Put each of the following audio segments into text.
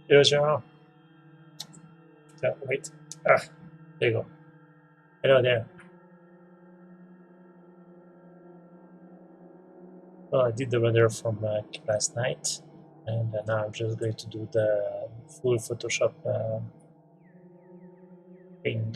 Here's your wait. Ah, there you go. Hello there. Well, I did the render from last night, and now I'm just going to do the full Photoshop thing.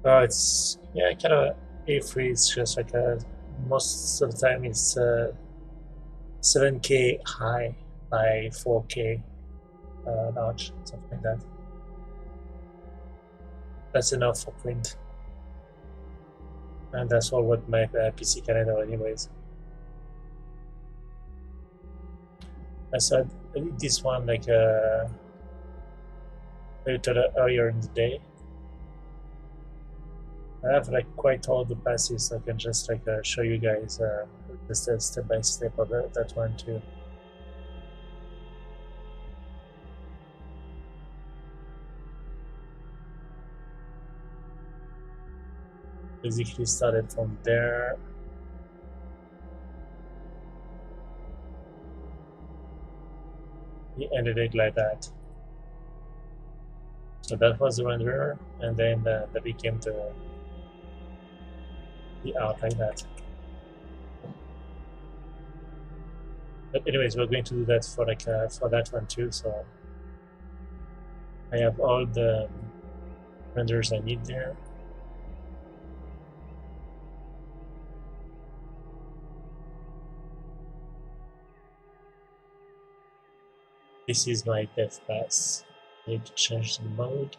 It's kind of A3. It's just like most of the time it's 7K high by 4K large, something like that. That's enough for print, and that's all what my PC can handle, anyways. I said I did this one like a little earlier in the day. I have like quite all the passes, so I can just like show you guys just step by step of that one too. Basically started from there. He ended it like that. So that was the renderer, and then that became the art like that. But anyways, we're going to do that for like for that one too. So I have all the renders I need there. This is my death pass. I need to change the mode.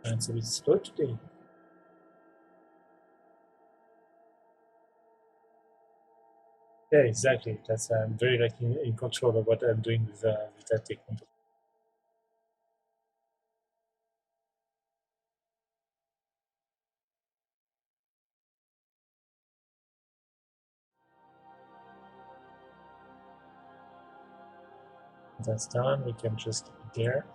And so it's slow today. Yeah, exactly. That's I'm very like in control of what I'm doing with that technique. That's done. We can just keep it there.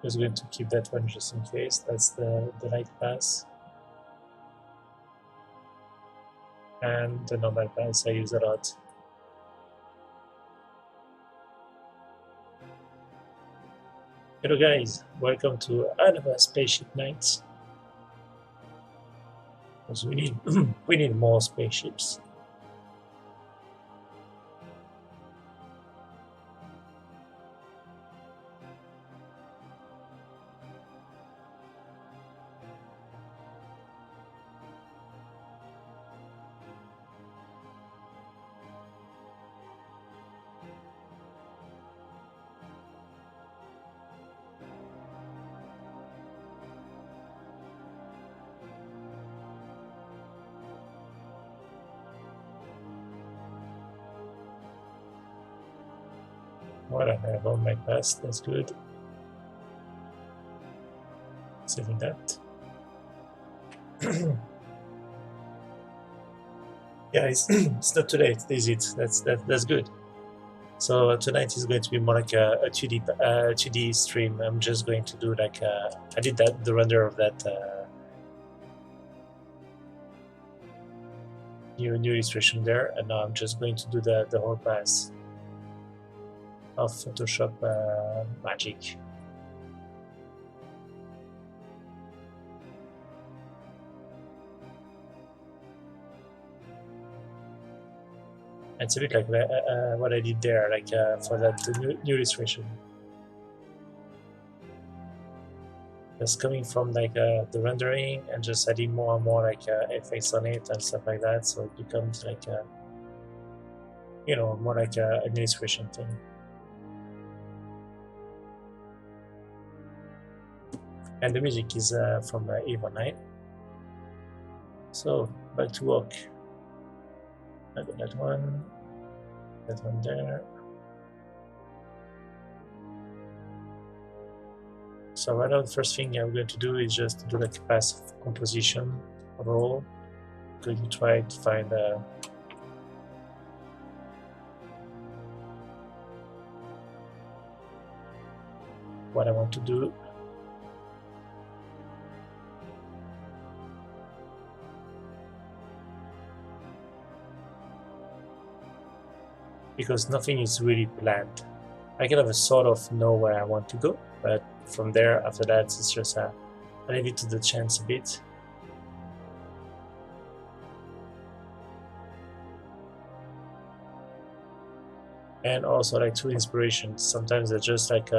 Just going to keep that one just in case. That's the light pass. And the normal pass I use a lot. Hello guys, welcome to another spaceship night. Because we need we need more spaceships. What I have on my pass, that's good. Saving that. Yeah, it's not too late, is it? That's good. So tonight is going to be more like a 2D stream. I'm just going to do like I did the render of that new illustration there, and now I'm just going to do the whole pass of Photoshop magic. It's a bit like what I did there, like for that new illustration. Just coming from like the rendering and just adding more and more like effects on it and stuff like that, so it becomes like more like an illustration thing. And the music is from Eva 9. So back to work. I got that one there. So right now the first thing I'm going to do is just do like a passive composition overall. I'm going to try to find what I want to do. Because nothing is really planned. I kind of sort of know where I want to go, but from there, after that, it's just I leave it to the chance a bit. And also like through inspiration. Sometimes I just like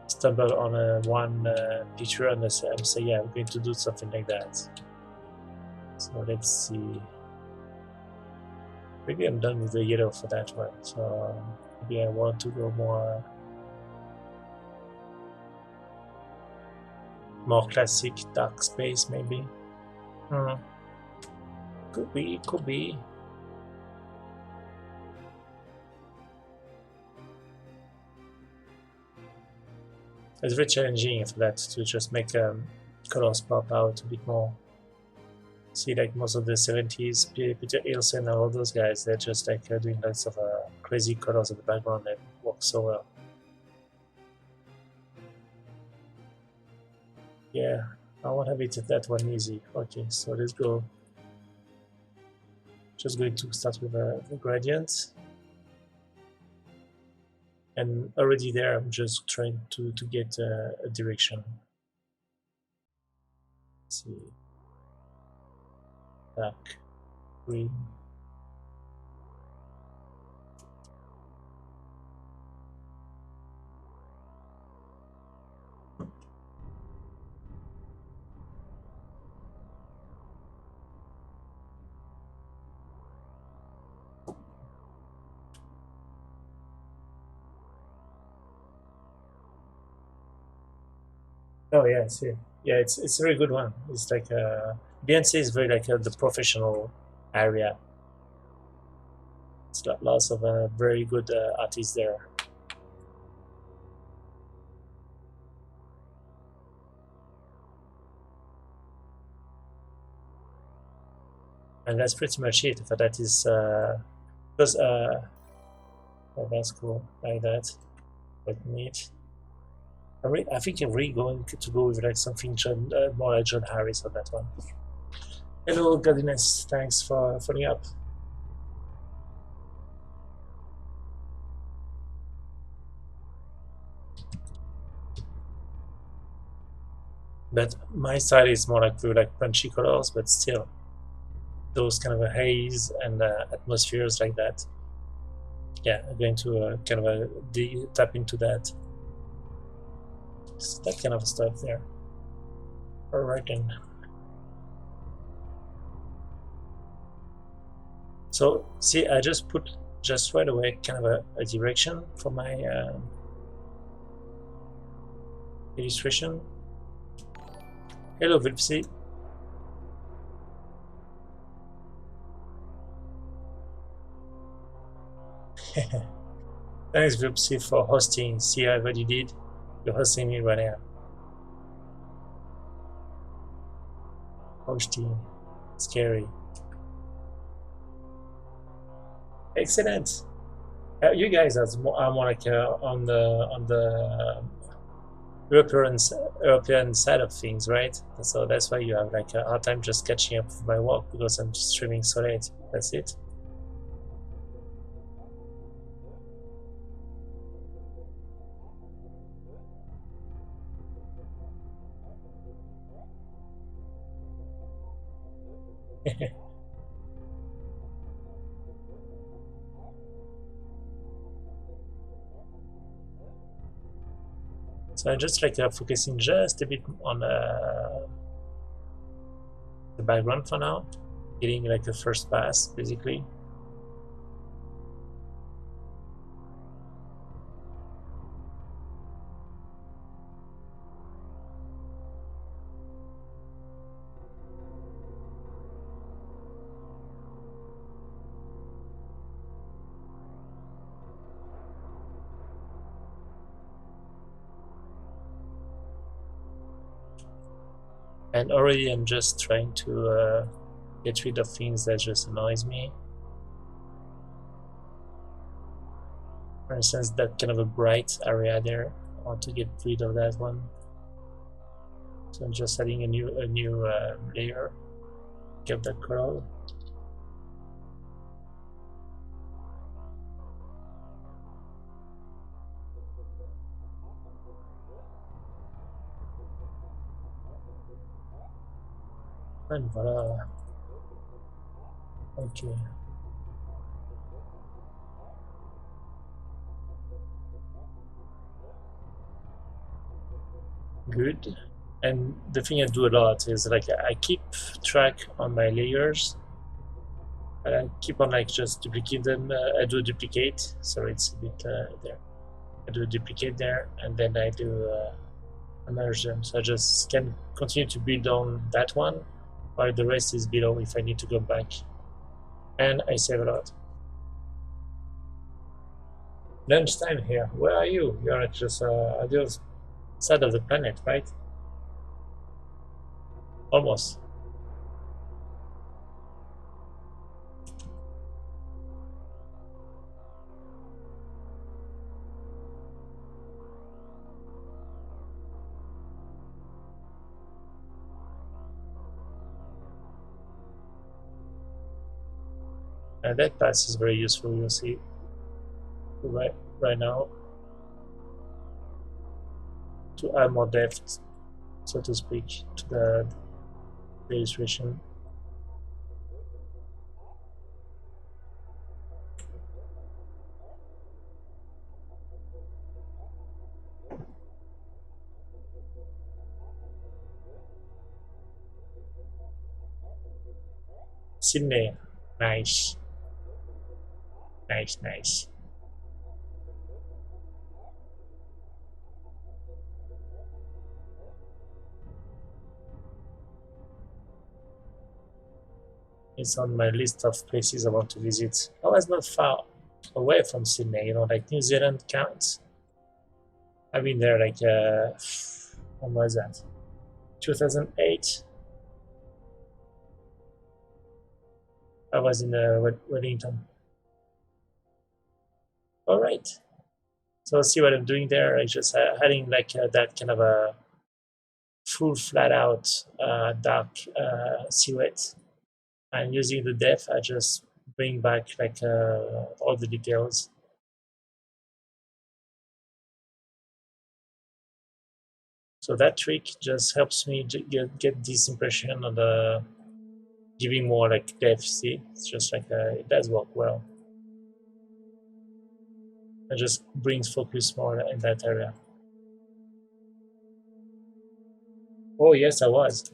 stumble on one picture and I say, yeah, I'm going to do something like that. So let's see. Maybe I'm done with the yellow for that one. So maybe I want to go more classic dark space, maybe. Could be. It's very challenging for that to just make colors pop out a bit more. See, like most of the 70s, Peter Ilsen and all those guys, they're just like doing lots of crazy colors in the background that work so well. Yeah, I won't have it that one easy. Okay, so let's go. Just going to start with the gradient. And already there, I'm just trying to get a direction. Let's see. Black, green. Oh yeah, I see. Yeah, it's a very good one. It's like BNC is very like the professional area. It's got lots of very good artists there. And that's pretty much it. For that is because oh, that's cool like that. Quite neat. I think I'm really going to go with like something more like John Harris on that one. Hello, Godiness. Thanks for following up. But my style is more like very like punchy colors, but still those kind of a haze and atmospheres like that. Yeah, I'm going to kind of tap into that. So that kind of stuff there. All right then. So see, I just put just right away kind of a direction for my illustration. Hello, Vipsy. Thanks, Vipsy, for hosting. See what you did? You're hosting me right now. Hosting. Scary. Excellent. You guys are more like on the European European side of things, right? So that's why you have like a hard time just catching up with my work because I'm streaming so late. That's it. So I'm just like focusing just a bit on the background for now, getting like a first pass basically. And already I'm just trying to get rid of things that just annoys me. For instance, that kind of a bright area there. I want to get rid of that one. So I'm just adding a new layer. Get that color. And voila. Okay. Good. And the thing I do a lot is like I keep track on my layers. I keep on like just duplicate them. I do duplicate. Sorry, it's a bit there. I do duplicate there, and then I do merge them. So I just can continue to build on that one, while the rest is below if I need to go back. And I save a lot. Lunchtime here. Where are you? You're at just on the other side of the planet, right? Almost. And that pass is very useful, you'll see right, right now to add more depth, so to speak, to the illustration. Sydney, nice, nice, nice. It's on my list of places I want to visit. I was not far away from Sydney, like New Zealand counts. I've been there like, when was that? 2008. I was in Wellington. All right. So see what I'm doing there. I just adding like that kind of a full flat out dark silhouette. And using the depth, I just bring back like all the details. So that trick just helps me get this impression of the giving more like depth. See, it's just like it does work well. It just brings focus more in that area. Oh yes, I was,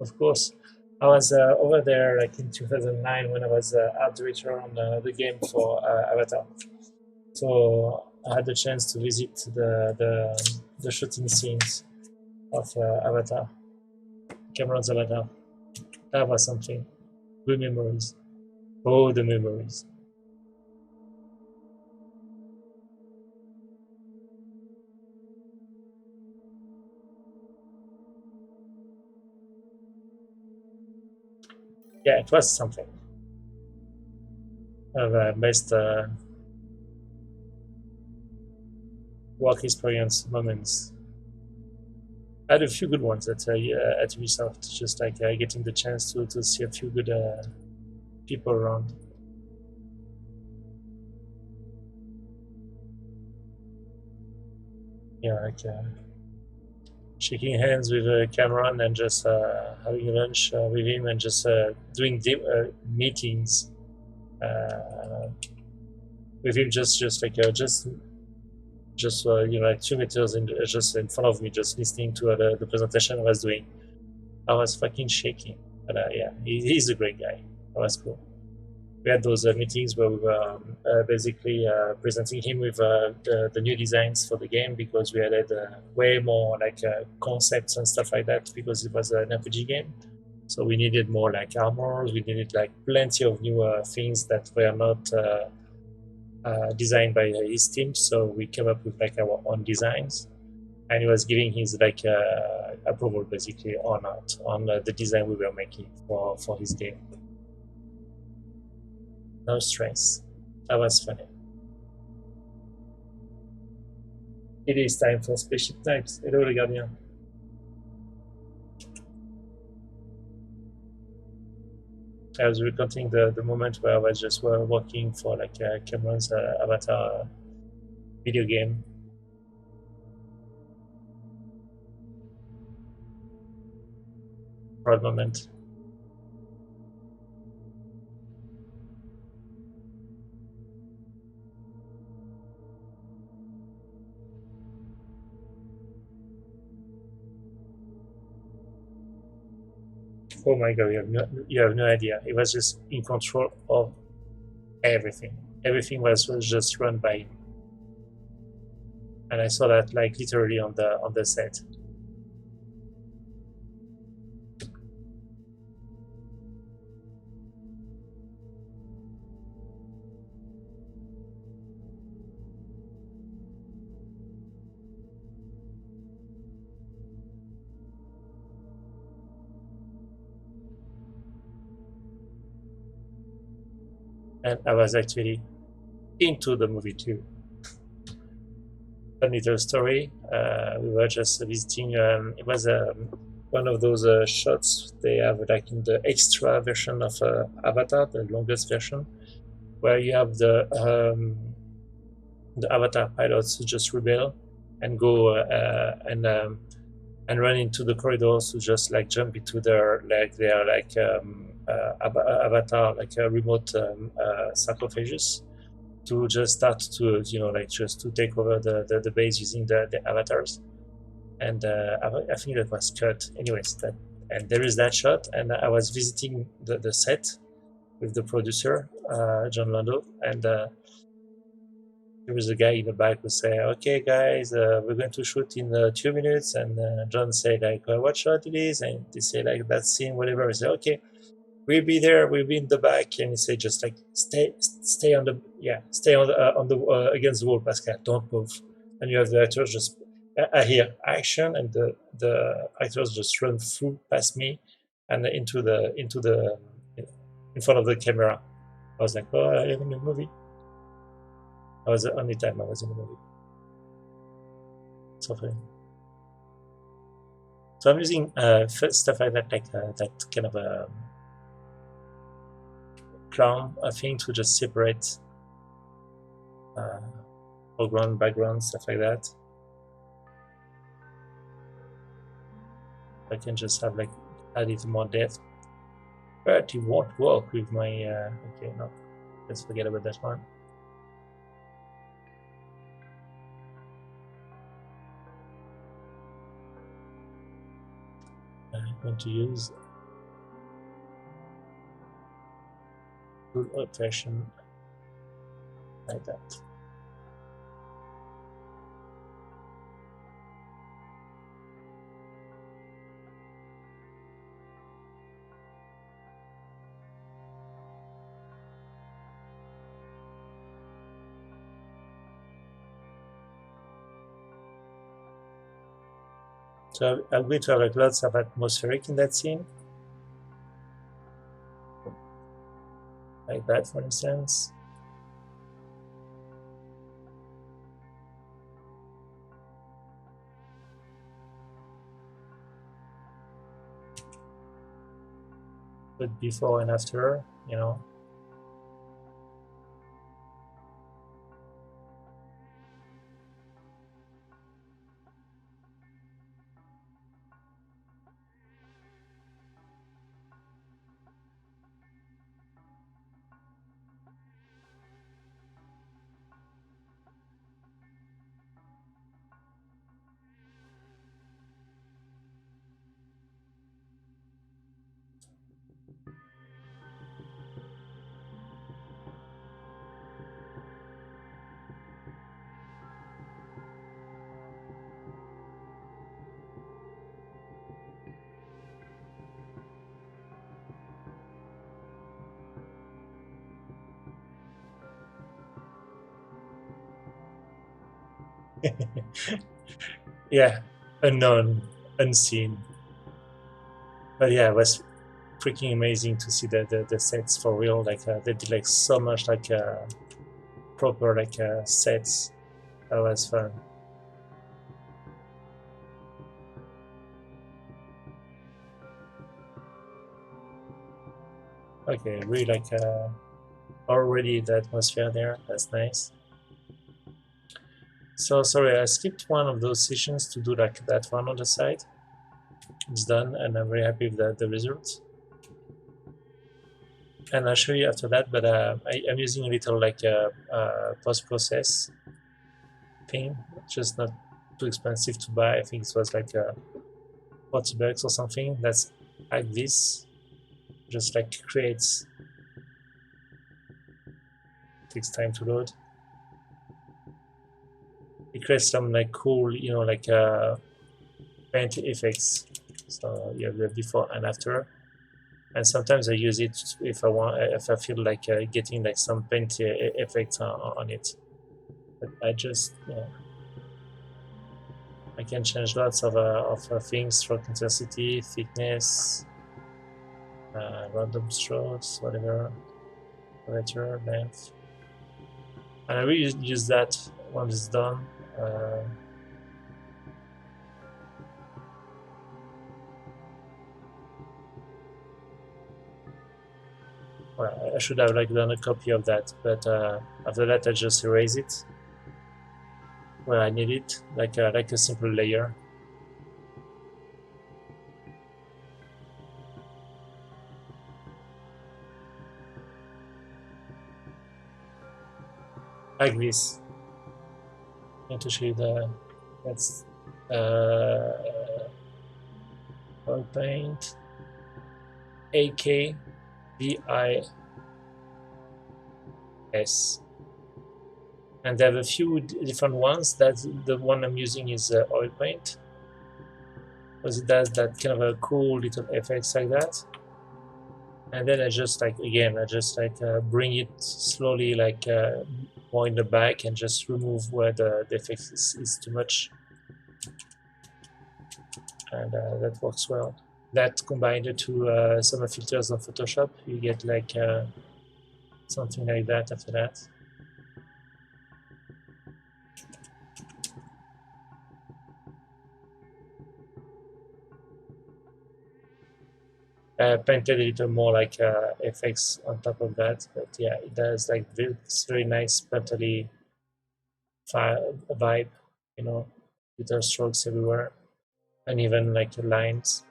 of course. I was over there like in 2009 when I was art director on the game for Avatar. So I had the chance to visit the shooting scenes of Avatar, Cameron's Avatar. That was something. Good memories. Oh, the memories. Yeah, it was something. Best work experience moments. I had a few good ones at Ubisoft, just like getting the chance to see a few good people around. Yeah, like shaking hands with Cameron and just having lunch with him and just doing meetings with him, just like you know like 2 meters just in front of me, just listening to the presentation I was doing. I was fucking shaking, but yeah, he's a great guy. That was cool. We had those meetings where we were basically presenting him with the new designs for the game because we added way more like concepts and stuff like that because it was an RPG game. So we needed more like armors. We needed like plenty of new things that were not designed by his team. So we came up with like our own designs, and he was giving his like approval basically or not on the design we were making for his game. No stress. That was funny. It is time for spaceship types. Hello, les gardiens. I was recounting the moment where I was just working for like Cameron's Avatar video game. Proud moment. Oh my god, you have no idea. He was just in control of everything. Everything was just run by him. And I saw that like literally on the set. And I was actually into the movie too. A little story. We were just visiting. It was one of those shots they have like in the extra version of Avatar, the longest version, where you have the Avatar pilots who just rebel and go and run into the corridors to just like jump into their Avatar like remote sarcophagus to just start to like just to take over the base using the avatars. And I think that was cut anyways. That and there is that shot, and I was visiting the set with the producer John Lando, and there was a guy in the back who said, "Okay, guys, we're going to shoot in 2 minutes." And John said, "Like, what shot it is?" And they say, "Like that scene, whatever." I said, "Okay, we'll be there. We'll be in the back." And he said, "Just like stay on the stay on the against the wall, Pascal. Don't move." And you have the actors just. I hear action, and the actors just run through past me, and into the in front of the camera. I was like, "Oh, I'm in a movie." That was the only time I was in a movie. So funny. So I'm using stuff like that, like that kind of a clown thing to just separate foreground, background, stuff like that. I can just have like a little more depth, but it won't work with my. Okay, no, let's forget about that one. I'm going to use good old-fashioned like that. So I'm going to have like lots of atmospheric in that scene, like that, for instance. But before and after, you know. Yeah, unknown, unseen. But yeah, it was freaking amazing to see the sets for real. Like they did like so much like proper like sets. That was fun. Okay, really like already the atmosphere there. That's nice. So sorry, I skipped one of those sessions to do like that one on the side. It's done, and I'm very happy with the results. And I'll show you after that. But I'm using a little like post-process thing, just not too expensive to buy. I think it was like $40 or something. That's like this, just like creates, takes time to load. It creates some like cool, you know, like paint effects. So you have the before and after. And sometimes I use it if I want, if I feel like getting like some paint effects on it. But I just, yeah, I can change lots of things: stroke intensity, thickness, random strokes, whatever, curvature, length. And I will use that once it's done. Uh, well, I should have like done a copy of that, but after that I just erase it where I need it, like a simple layer. Like this. I'm going to show you that's oil paint AKVIS, and there have a few different ones. That the one I'm using is oil paint, because it does that kind of a cool little effects like that. And then I just like again, I just like bring it slowly, like more in the back, and just remove where the effect is too much, and that works well. That combined to some filters on Photoshop, you get like something like that after that. Painted a little more like effects on top of that, but yeah, it does like this very nice painterly vibe, you know, little strokes everywhere, and even like lines.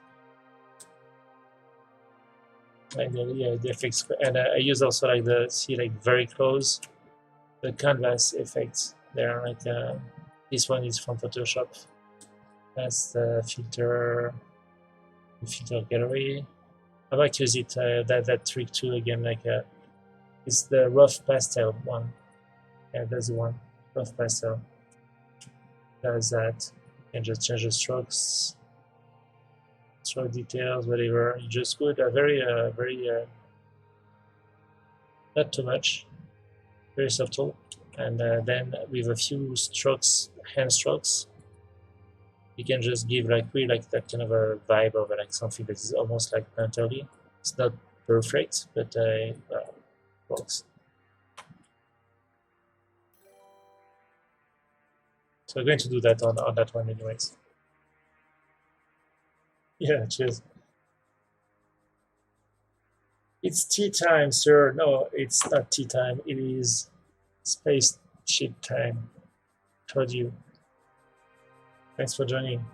like the effects, and I use also like the very close the canvas effects. They're like this one is from Photoshop. That's the filter gallery. I might use it that trick too again. Like it's the rough pastel one. Yeah, that's the one. Rough pastel. Does that? You can just change the strokes, stroke details, whatever. You just put a very not too much, very subtle, and then with a few strokes, hand strokes, you can just give like really like that kind of a vibe of like something that is almost like painterly. It's not perfect, but works. So I'm going to do that on that one anyways. Yeah, cheers. It's tea time, sir. No, it's not tea time. It is spaceship time. Told you. Thanks for joining.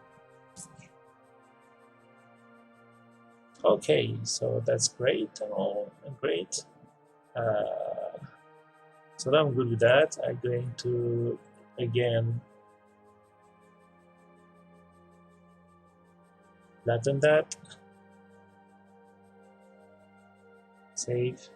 Okay, so that's great. Oh, great. Uh, so now I'm good with that. I'm going to again flatten that. Save.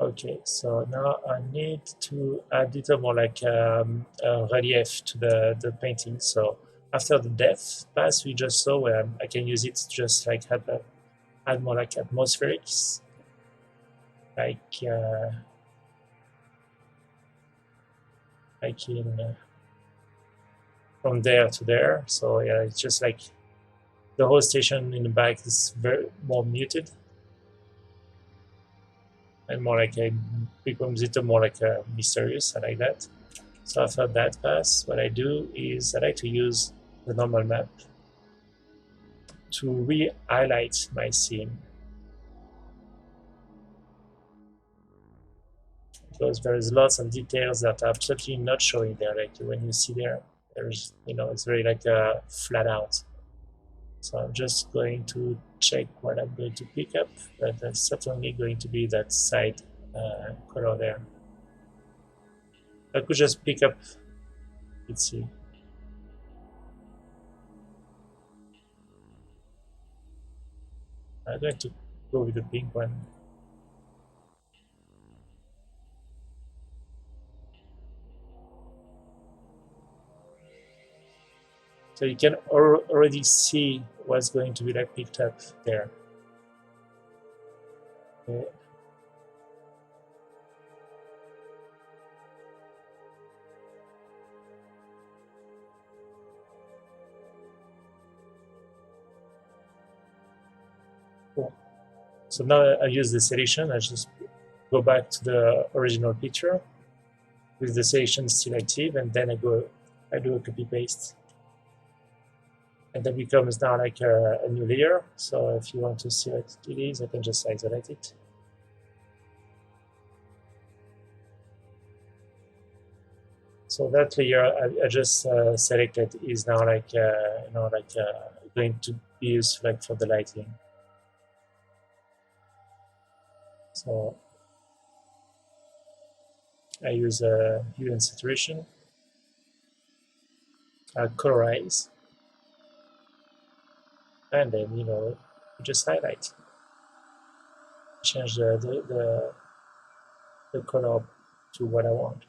Okay, so now I need to add a little more like relief to the painting. So after the depth pass we just saw, where I can use it to just like add more like atmospherics, like in from there to there. So yeah, it's just like the whole station in the back is very more muted and more like a becomes a little more like a mysterious. I like that. So after that pass, what I do is I like to use the normal map to re-highlight my scene, because there's lots of details that are absolutely not showing there. Like when you see there's it's very like flat out. So I'm just going to check what I'm going to pick up, but that's certainly going to be that side color there. I could just pick up, let's see. I'm going to go with the pink one. So you can already see what's going to be like picked up there. Okay. Cool. So now I use the selection. I just go back to the original picture with the selection still active, and then I do a copy paste, and that becomes now like a new layer. So if you want to see what it is, I can just isolate it. So that layer I just selected is now like going to be used like for the lighting. So I use hue and saturation, colorize, and then just highlight, change the color to what I want.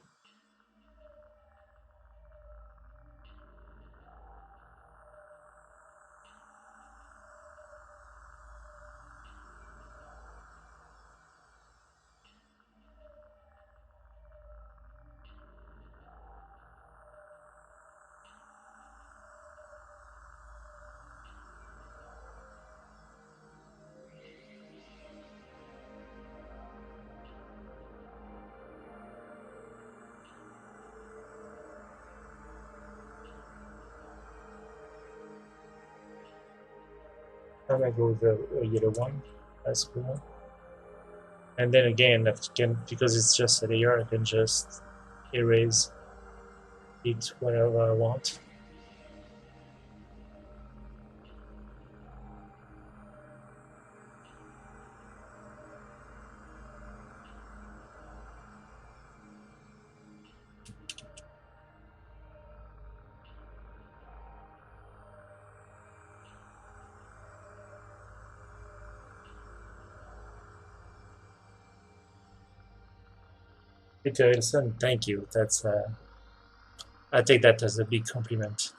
I'm gonna go with the yellow one. That's cool. And then again, I can, because it's just a layer, I can just erase it wherever I want. Peter Wilson, thank you. That's I take that as a big compliment.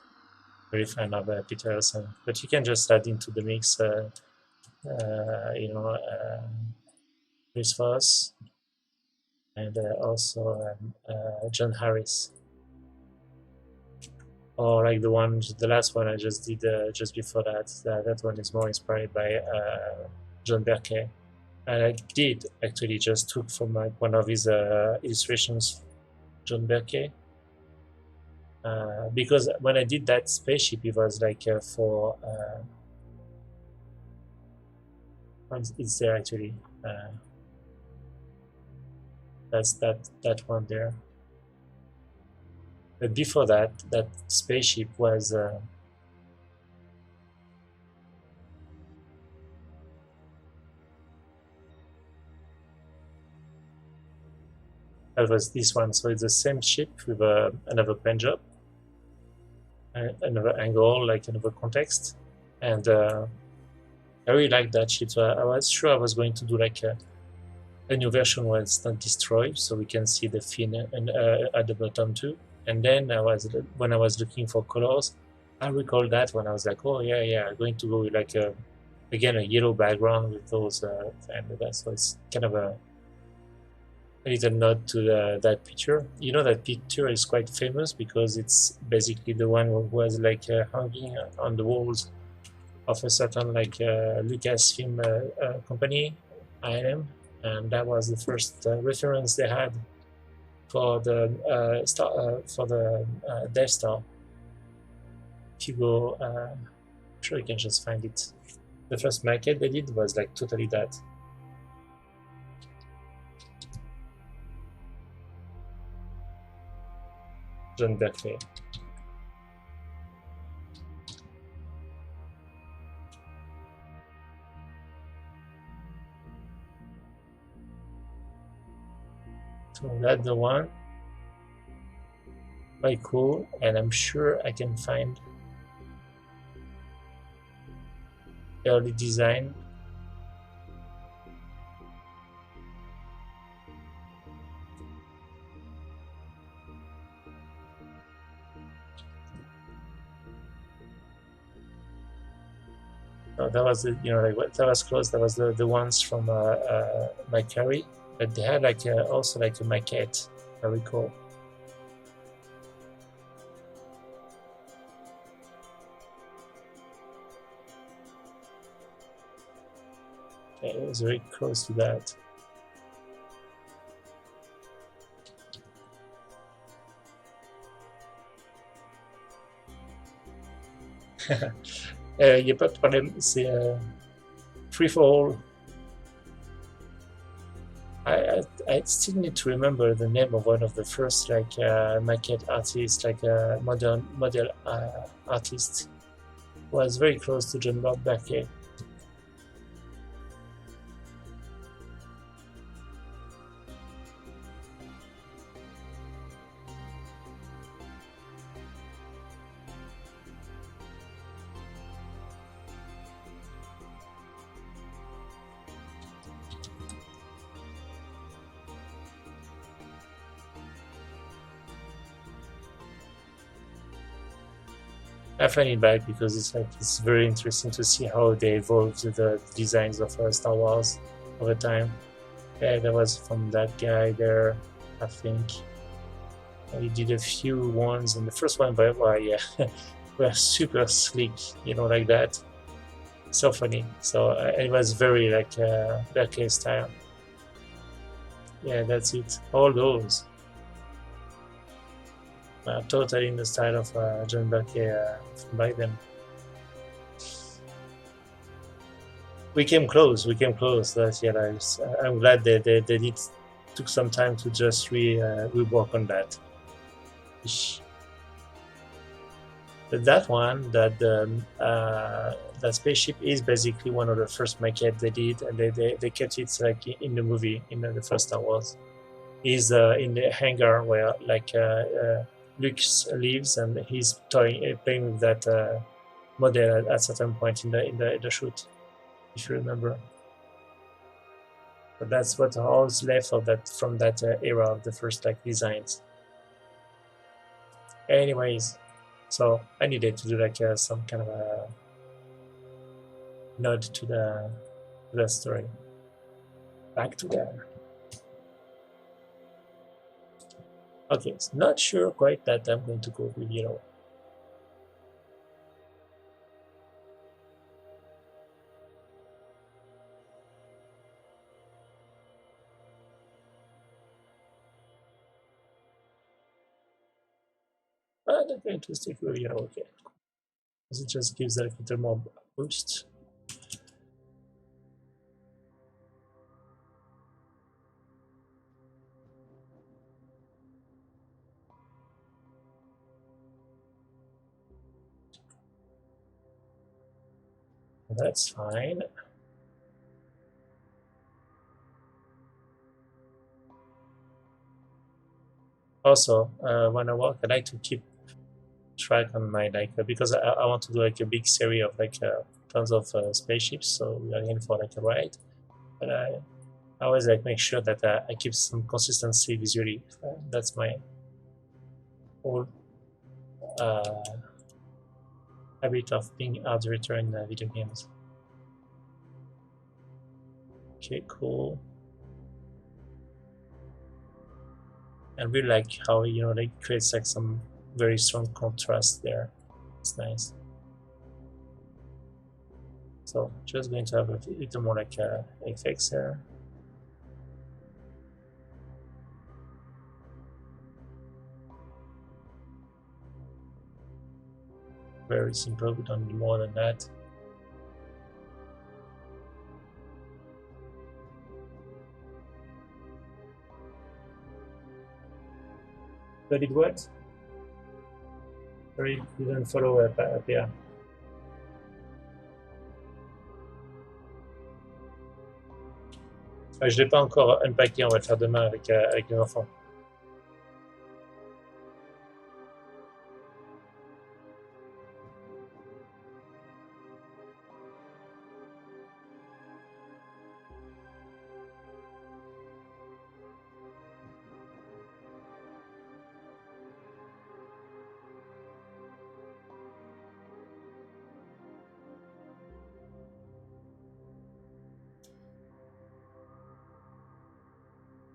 Very fan of Peter Wilson. But you can just add into the mix, you know, Chris Foss and also John Harris, or like the last one I just did just before that. That one is more inspired by John Berkey. And I did actually just took from like one of his illustrations, John Berkey. Because when I did that spaceship, it was like for it's there actually. That's that one there. But before that, that spaceship was that was this one. So it's the same ship with another paint job, another angle, like another context, and I really like that ship. So I was sure I was going to do like a new version where it's not destroyed, so we can see the fin and at the bottom too. And then when I was looking for colors, I recall that when I was like, oh yeah, I'm going to go with like again a yellow background with those and that. So it's kind of a little nod to that picture. You know that picture is quite famous because it's basically the one who was like hanging on the walls of a certain like Lucasfilm company, ILM, and that was the first reference they had for the Death Star. If you go, I'm sure you can just find it. The first maquette they did was like totally that. John Berkeley. So that's the one. Quite cool, and I'm sure I can find early design. So that was the, like that was close. That was the ones from my carry, but they had like also like a maquette, I recall. Okay, it was very close to that. Il n'y a pas de problème, c'est free for all. I still need to remember the name of one of the first like maquette artists, like model artist, was very close to John Berkeley. I find it bad because it's very interesting to see how they evolved the designs of Star Wars over time. Yeah, that was from that guy there, I think. He did a few ones, and the first one, but well, yeah, were super sleek, like that. So funny. So it was very like Berkeley style. Yeah, that's it. All those. Totally in the style of John Berkeley from back then. We came close. We came close. That's yeah. I'm glad they did took some time to just rework on that. But that one, that spaceship is basically one of the first maquette they did, and they kept it like in the movie in the first Star Wars. Is in the hangar where Luke lives, and he's playing with that model at a certain point in the shoot, if you remember. But that's what all's left of that from that era of the first like designs. Anyways, so I needed to do like some kind of a nod to the story. Back to there. Okay, it's not sure quite that I'm going to go with yellow. But I'm going to stick with yellow, okay. Because it just gives a little more boost. That's fine. Also, when I walk, I like to keep track on my because I want to do like a big series of tons of spaceships, so we are in for like a ride. But I always like make sure that I keep some consistency visually. That's my whole uh, habit of being art director in video games. Okay, cool. And really like how like creates like some very strong contrast there. It's nice. So just going to have a little more like effects here. Very simple, we don't need more than that. But it what? Sorry, didn't follow up here. Je ne l'ai pas encore unpacké, on va le faire demain avec les enfants.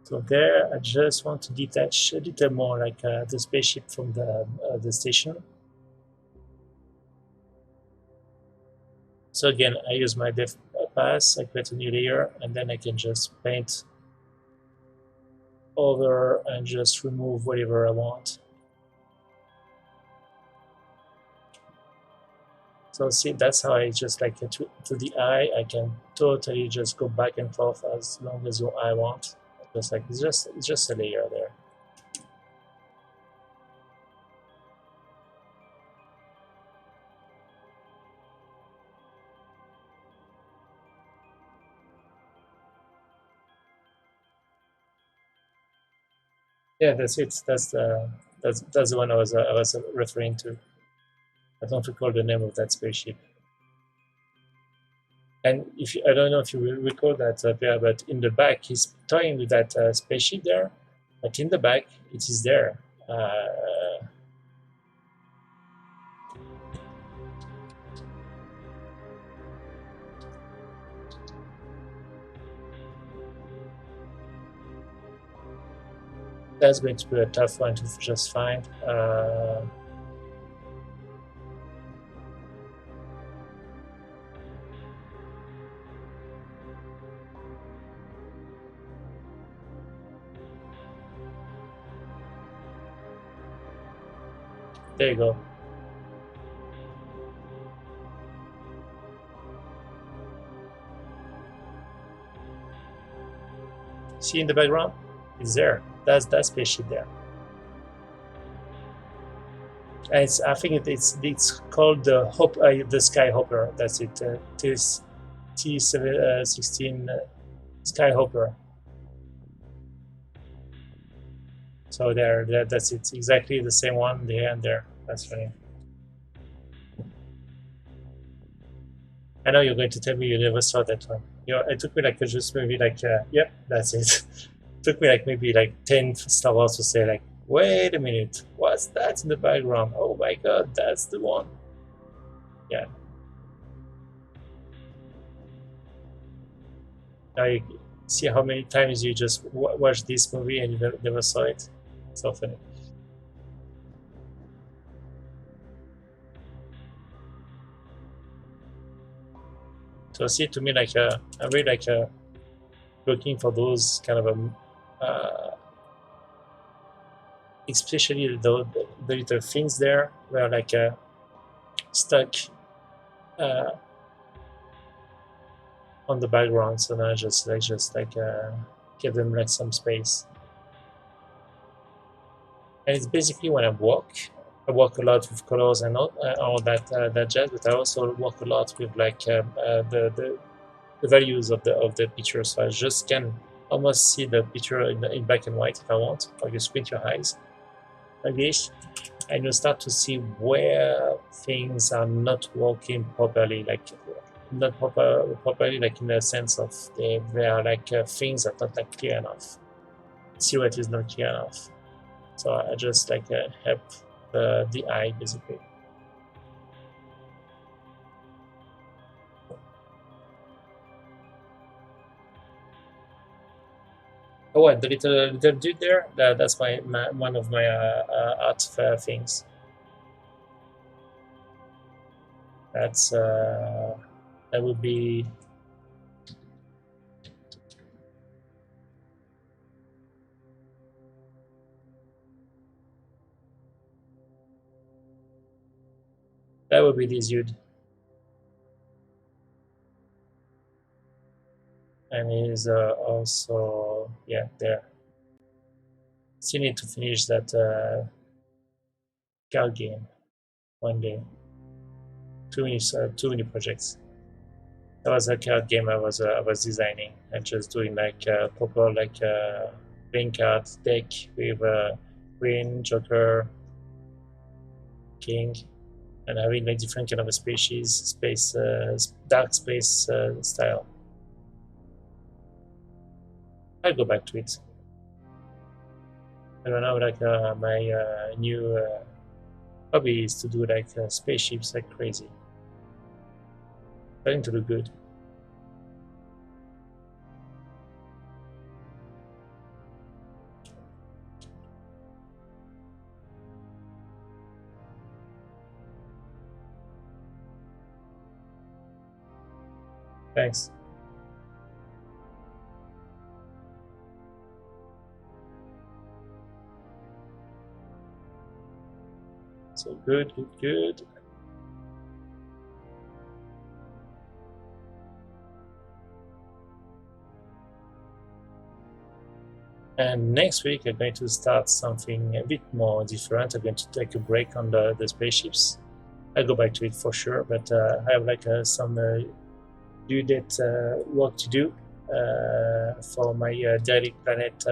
So there, I just want to detach a little more like the spaceship from the station. So again, I use my depth pass, I create a new layer, and then I can just paint over and just remove whatever I want. So see, that's how I just like to the eye, I can totally just go back and forth as long as your eye wants. Just like it's just a layer there. Yeah, that's it. That's the one I was referring to. I don't recall the name of that spaceship. And I don't know if you will recall that, Pierre, but in the back, he's toying with that spaceship there. But in the back, it is there. That's going to be a tough one to just find. There you go. See in the background? It's there. That's that spaceship there. And I think it's called the Skyhopper. That's it. T16 Skyhopper. So that's it. Exactly the same one there and there. That's funny. I know you're going to tell me you never saw that one. It took me like just maybe like, yep, that's it. It took me like maybe like 10 Star Wars to say like, wait a minute, what's that in the background? Oh my god, that's the one. Yeah. Now you see how many times you just watched this movie and you never saw it. So funny. So see, to me, like I'm really like looking for those kind of especially the little things there where like stuck on the background. So now just give them like some space. And it's basically when I work a lot with colors and all that jazz, but I also work a lot with like the values of the picture. So I just can almost see the picture in black and white if I want. Or you squint your eyes like this, and you start to see where things are not working properly, like not properly, like in the sense of they are like things that are not like clear enough. Silhouette is not clear enough. So I just like help the eye basically. Oh, what the little dude there? That's my one of my art things. That's that would be this dude. And he's also there. Still need to finish that card game one day. Too many projects. That was a card game I was designing and just doing like proper like playing card deck with Queen, Joker, King, and having like different kind of a space dark space style. I'll go back to it. I don't know, like my new hobby is to do like spaceships like crazy. Starting to look good. Thanks. So good. And next week I'm going to start something a bit more different. I'm going to take a break on the spaceships. I'll go back to it for sure, but I have like some due date work to do for my daily planet.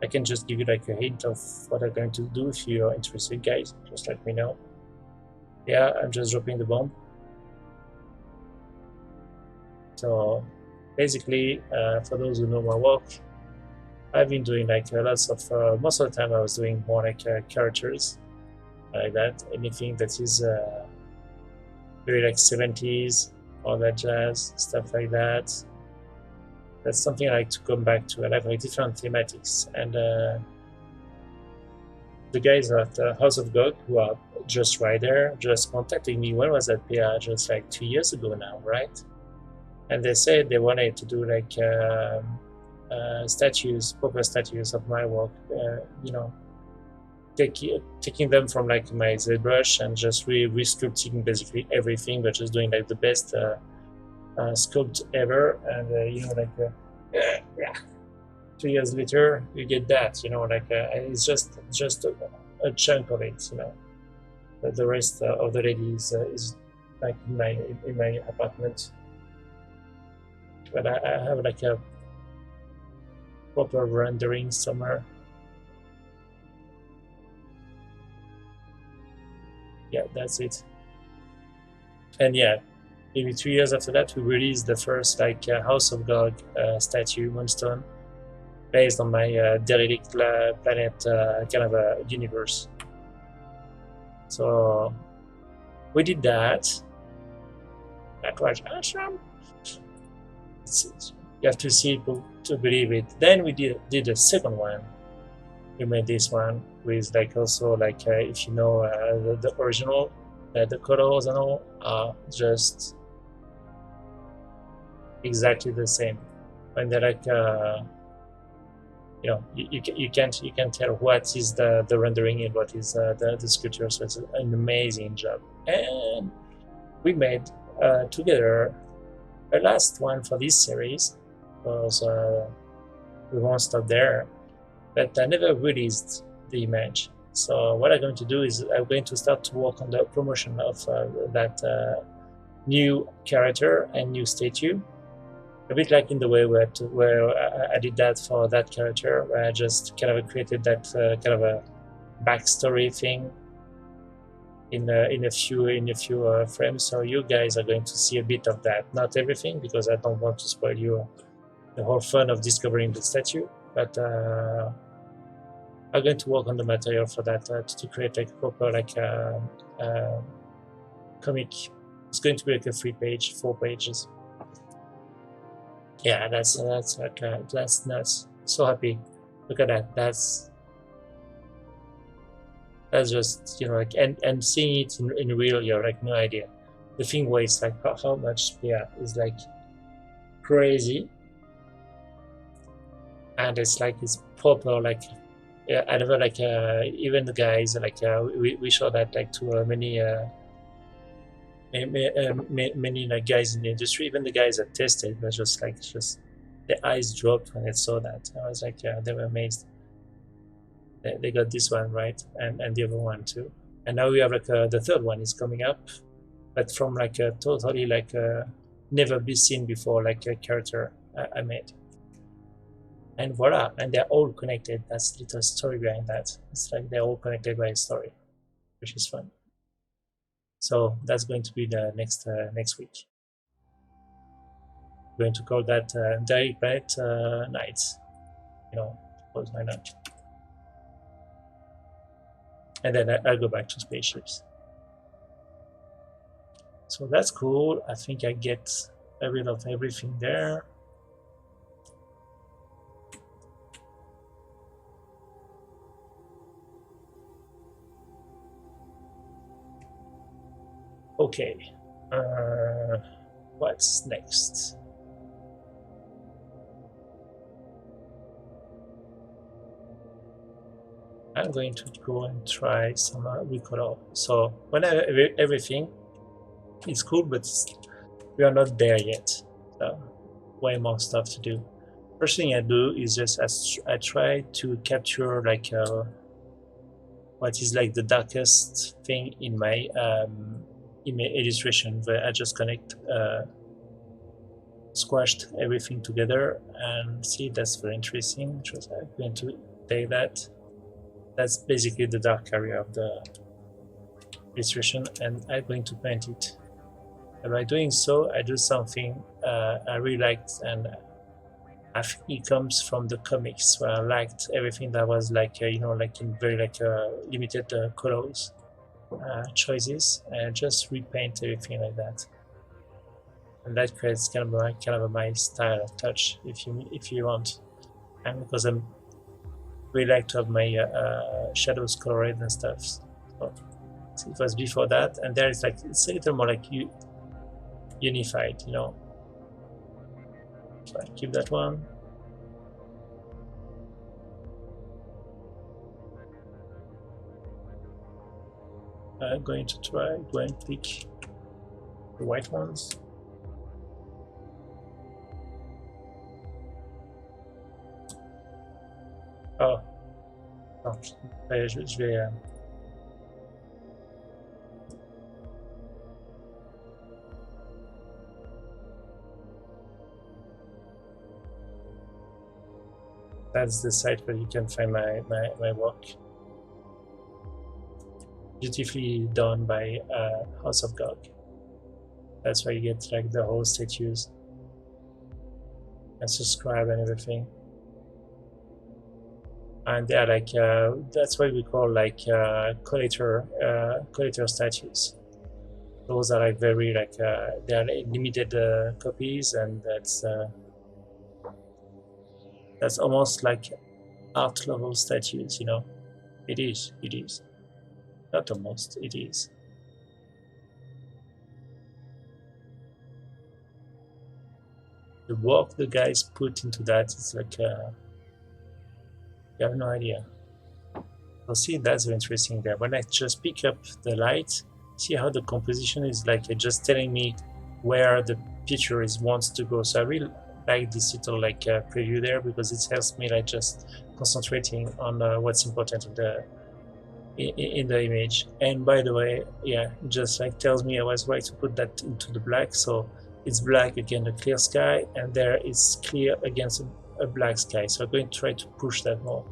I can just give you like a hint of what I'm going to do. If you're interested, guys, just let me know. Yeah, I'm just dropping the bomb. So basically, for those who know my work, I've been doing like lots of most of the time I was doing more like characters like that. Anything that is very like 70s, all that jazz, stuff like that. That's something I like to come back to. I like different thematics. And the guys at House of God, who are just right there, just contacting me. When was that, PR? Just like 2 years ago now, right? And they said they wanted to do like statues, proper statues of my work. Taking them from like my ZBrush and just re-sculpting basically everything, but just doing like the best sculpt ever. And 2 years later, you get that, you know, like it's just a chunk of it, you know. The rest of the lady is like in my apartment, but I have like a proper rendering somewhere. Yeah, that's it. And yeah, maybe 2 years after that, we released the first like House of God statue moonstone based on my derelict planet kind of a universe. So we did that. That was awesome. You have to see it to believe it. Then we did a second one. We made this one with like also like if you know the original, the colors and all are just exactly the same. And they're like you know you can't tell what is the rendering and what is the sculpture. So it's an amazing job. And we made together a last one for this series because we won't stop there. But I never released the image. So what I'm going to do is I'm going to start to work on the promotion of that new character and new statue. A bit like in the way where I did that for that character, where I just kind of created that kind of a backstory thing in a few frames. So you guys are going to see a bit of that. Not everything, because I don't want to spoil you the whole fun of discovering the statue. But I'm going to work on the material for that to create like a proper like comic. It's going to be like a 3-page, 4 pages. Yeah, that's like that's nuts. So happy. Look at that. That's just, you know, like and seeing it in real, you're like no idea. The thing weighs like how much, yeah, is like crazy. And it's like it's proper like yeah, I never like even the guys like we show that like to many like guys in the industry. Even the guys that tested were just their eyes dropped when they saw that. I was like, yeah, they were amazed. They got this one right, and the other one too. And now we have like the third one is coming up, but from like a totally like never be seen before like a character I made. And voila, and they're all connected. That's the little story behind that. It's like they're all connected by a story, which is fun. So that's going to be the next week. We're going to call that Direct Planet Nights. You know, because why not? And then I'll go back to spaceships. So that's cool. I think I get a bit of everything there. Okay, what's next? I'm going to go and try some recolor. So when everything, it's cool, but we are not there yet. So way more stuff to do. First thing I do is just I try to capture like what is like the darkest thing in my illustration, where I just connect squashed everything together and see. That's very interesting. Just I'm going to take that. That's basically the dark area of the illustration, and I'm going to paint it. And by doing so, I do something I really liked, and I think it comes from the comics, where I liked everything that was like you know, like in very like limited colors choices, and just repaint everything like that. And that creates kind of my style of touch, if you want. And because I'm really like to have my shadows colored and stuff. So it was before that, and there is like it's a little more like unified, you know. So I keep that one. I'm going to try go and pick the white ones. Attends, je vais that's the site where you can find my work. Beautifully done by House of God. That's where you get like the whole statues and subscribe and everything. And they're like that's what we call like collector statues. Those are like very like they are limited copies, and that's almost like art level statues, you know. It is. Not almost, it is. The work the guys put into that is like you have no idea. So see, that's very interesting there. When I just pick up the light, see how the composition is like just telling me where the picture is wants to go. So I really like this little like preview there, because it helps me like just concentrating on what's important in the image. And by the way, yeah, it just like tells me I was right to put that into the black. So it's black against a clear sky, and there it's clear against a black sky. So I'm going to try to push that more.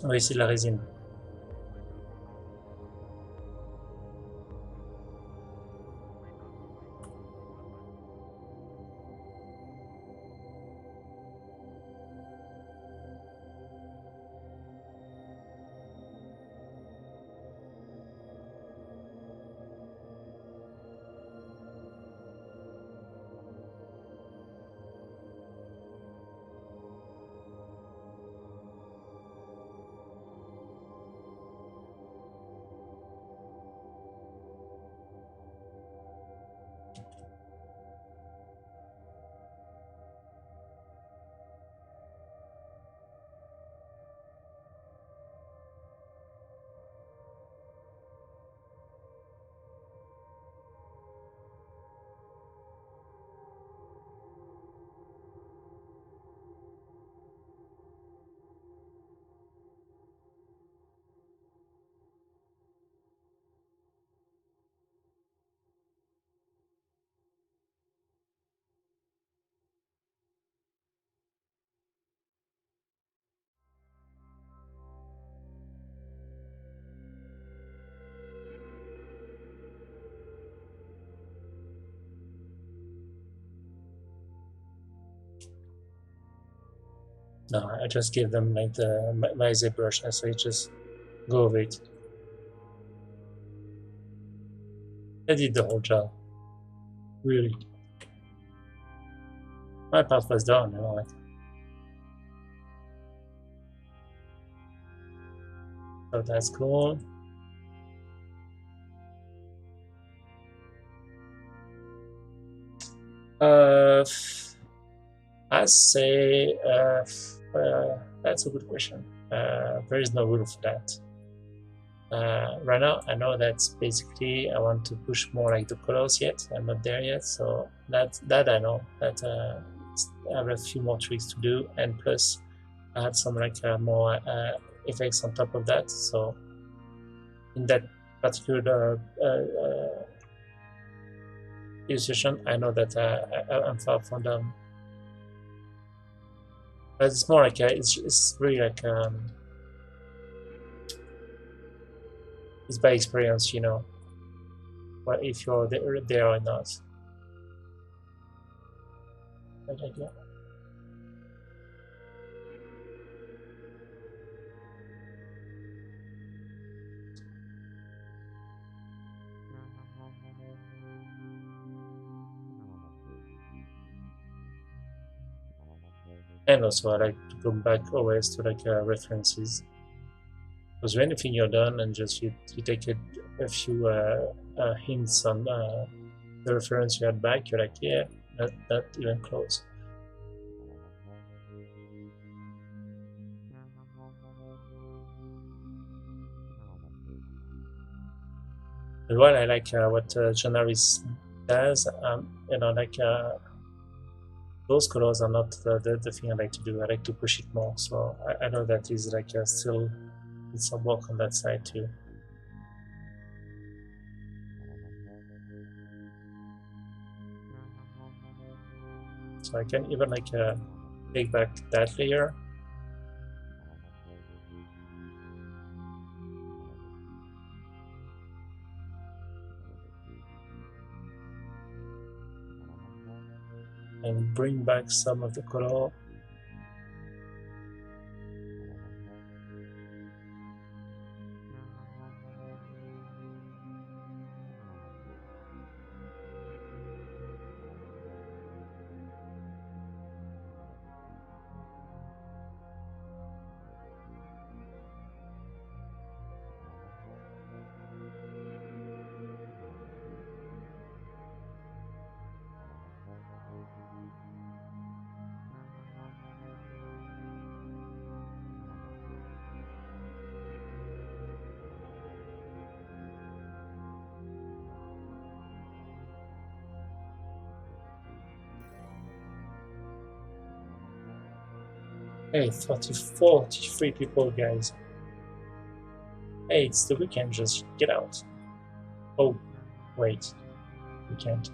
Oui, c'est de la résine. No, I just give them like my ZBrush, and so you just go over it. I did the whole job. Really. My part was done, you know, like. So that's cool. I say that's a good question. There is no rule for that. Right now, I know that basically I want to push more like the colors yet. I'm not there yet, so that I know that I have a few more tricks to do, and plus I had some like more effects on top of that. So in that particular illustration, I know that I'm far from them. But it's more like it's really like it's by experience, you know, what if you're there or not. But, yeah. And also I like to go back always to like references, because when you think you're done and just you take a few hints on the reference you had back, you're like, yeah, not even close. But what I like what Jonaris does, like those colors are not the thing I like to do. I like to push it more. So I know that is like still it's some work on that side too. So I can even like take back that layer. And bring back some of the color. Hey, 43 people, guys. Hey, it's the weekend, just get out. Oh, wait, we can't.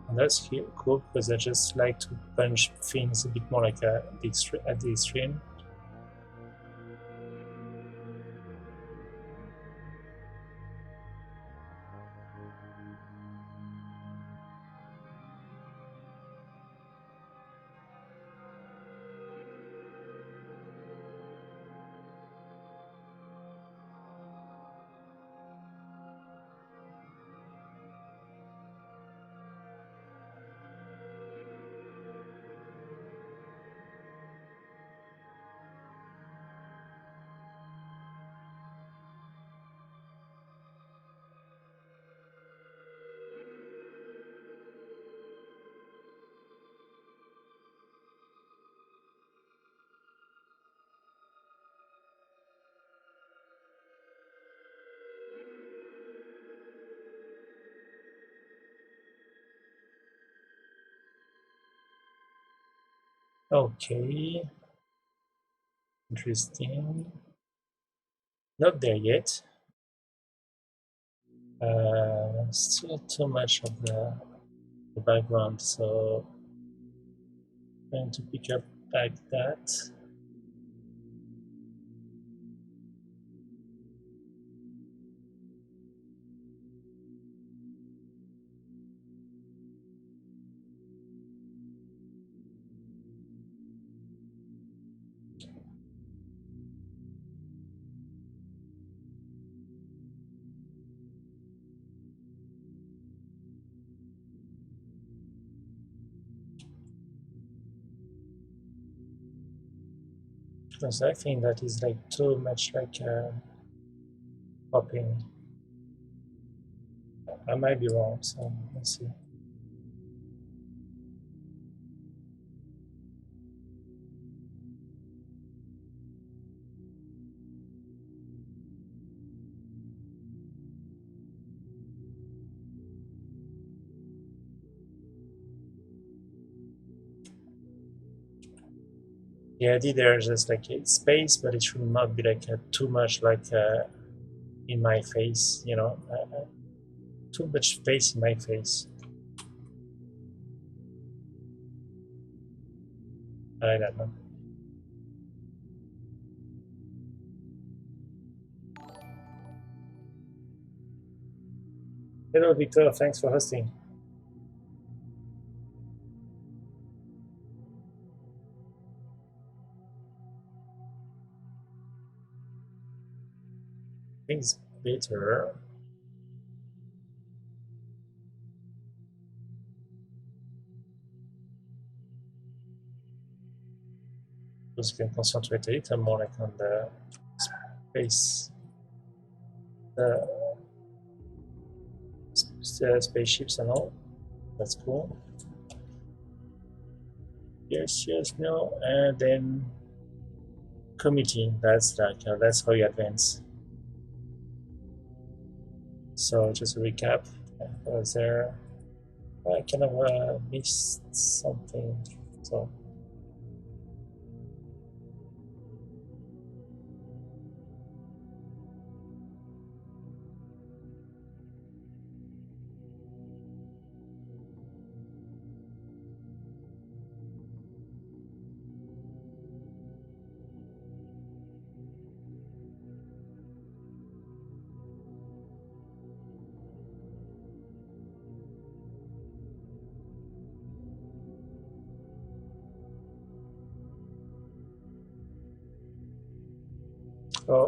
And that's cool because I just like to punch things a bit more like at the extreme. Okay, interesting. Not there yet. Still too much of the background, so trying to pick up back that. Because I think that is like too much like popping. I might be wrong, so let's see. The idea there is just like a space, but it should not be like too much like in my face, too much space in my face. I like that one. Hello, Victor. Thanks for hosting. Things better. Just can concentrate a little more like on the space, the spaceships and all. That's cool. Yes, yes, no, and then committing. That's like that's how you advance. So just a recap. Was there? I kind of missed something. So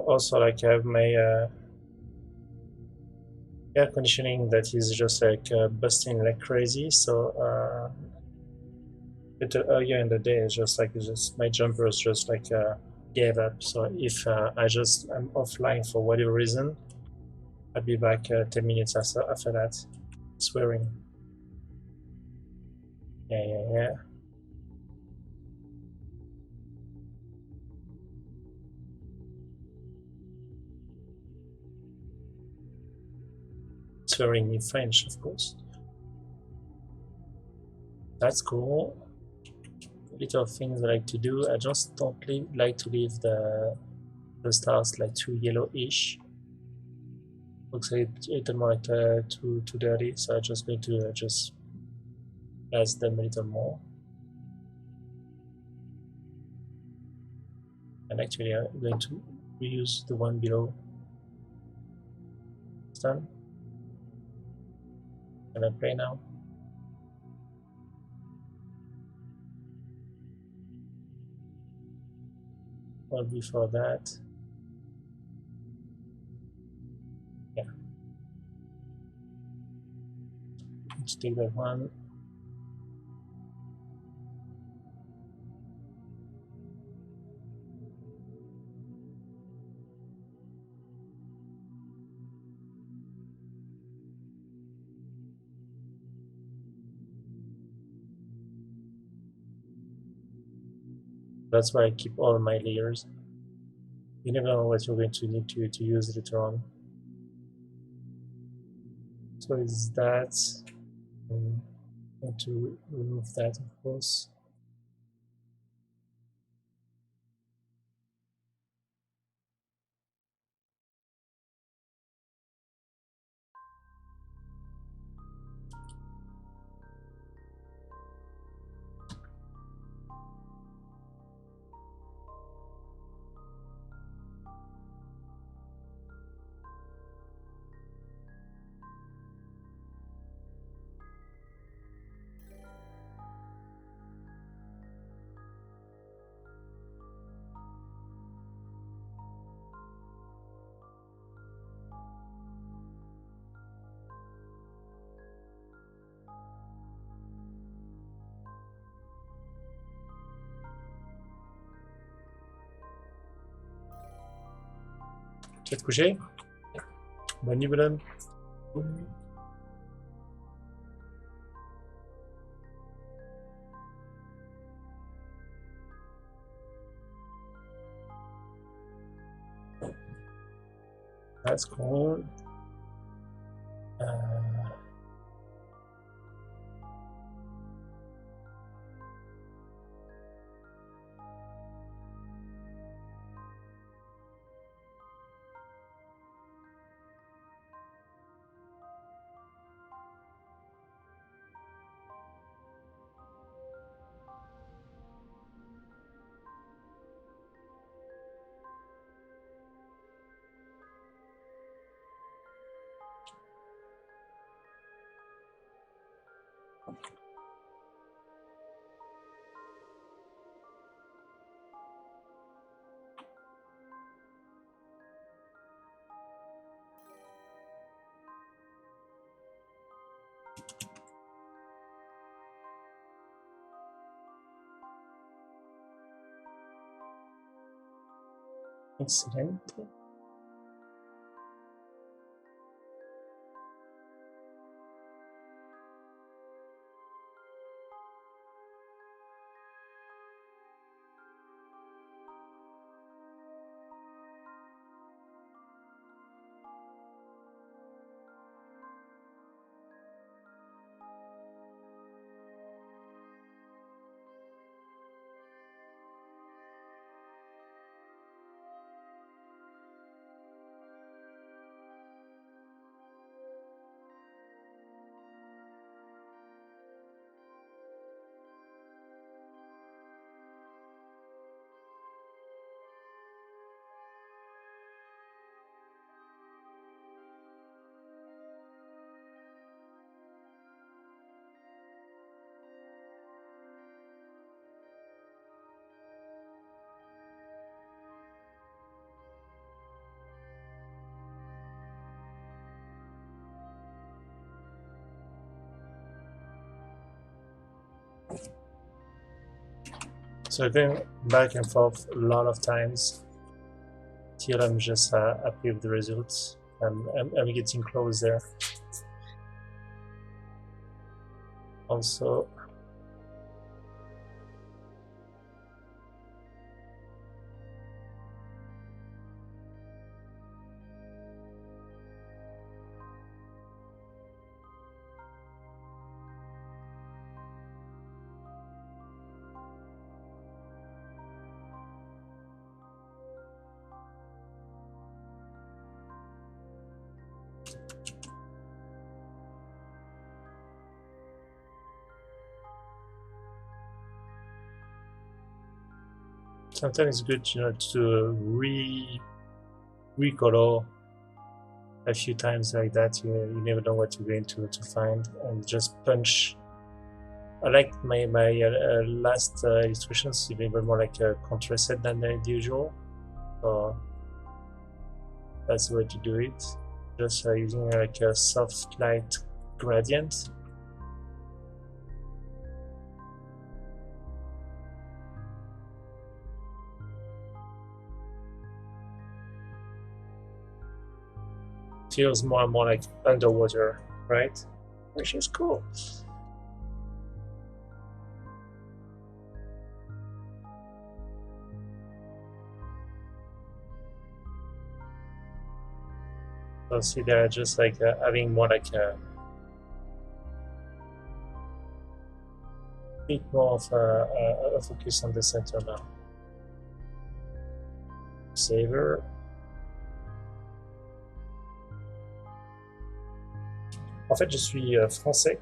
also like I have my air conditioning that is just like busting like crazy. So a little earlier in the day, it's just my jumper is just like gave up. So if I'm offline for whatever reason, I'll be back 10 minutes after that. Swearing. Yeah, yeah, yeah. Swearing in French, of course. That's cool. Little things I like to do. I just don't like to leave the stars like too yellowish. Looks like a little more like too dirty. So I'm just going to just as them a little more. And actually, I'm going to reuse the one below. It's done. And I play now. Or before that. Yeah. Let's take that one. That's why I keep all my layers. You never know what you're going to need to use later on. So is that. I'm going to remove that, of course. Tu vas te coucher? Bonne nuit, bonhomme. That's cool. Excellent. So going back and forth a lot of times till I'm just happy with the results. I'm getting close there. Also, sometimes it's good, to recolor a few times like that. You never know what you're going to find, and just punch. I like my last illustrations even more like contrasted than the usual. So that's the way to do it. Just using like a soft light gradient. Feels more and more like underwater, right? Which is cool. So see there, just like having more like a bit more of a focus on the center now. Saver. En fait, je suis français,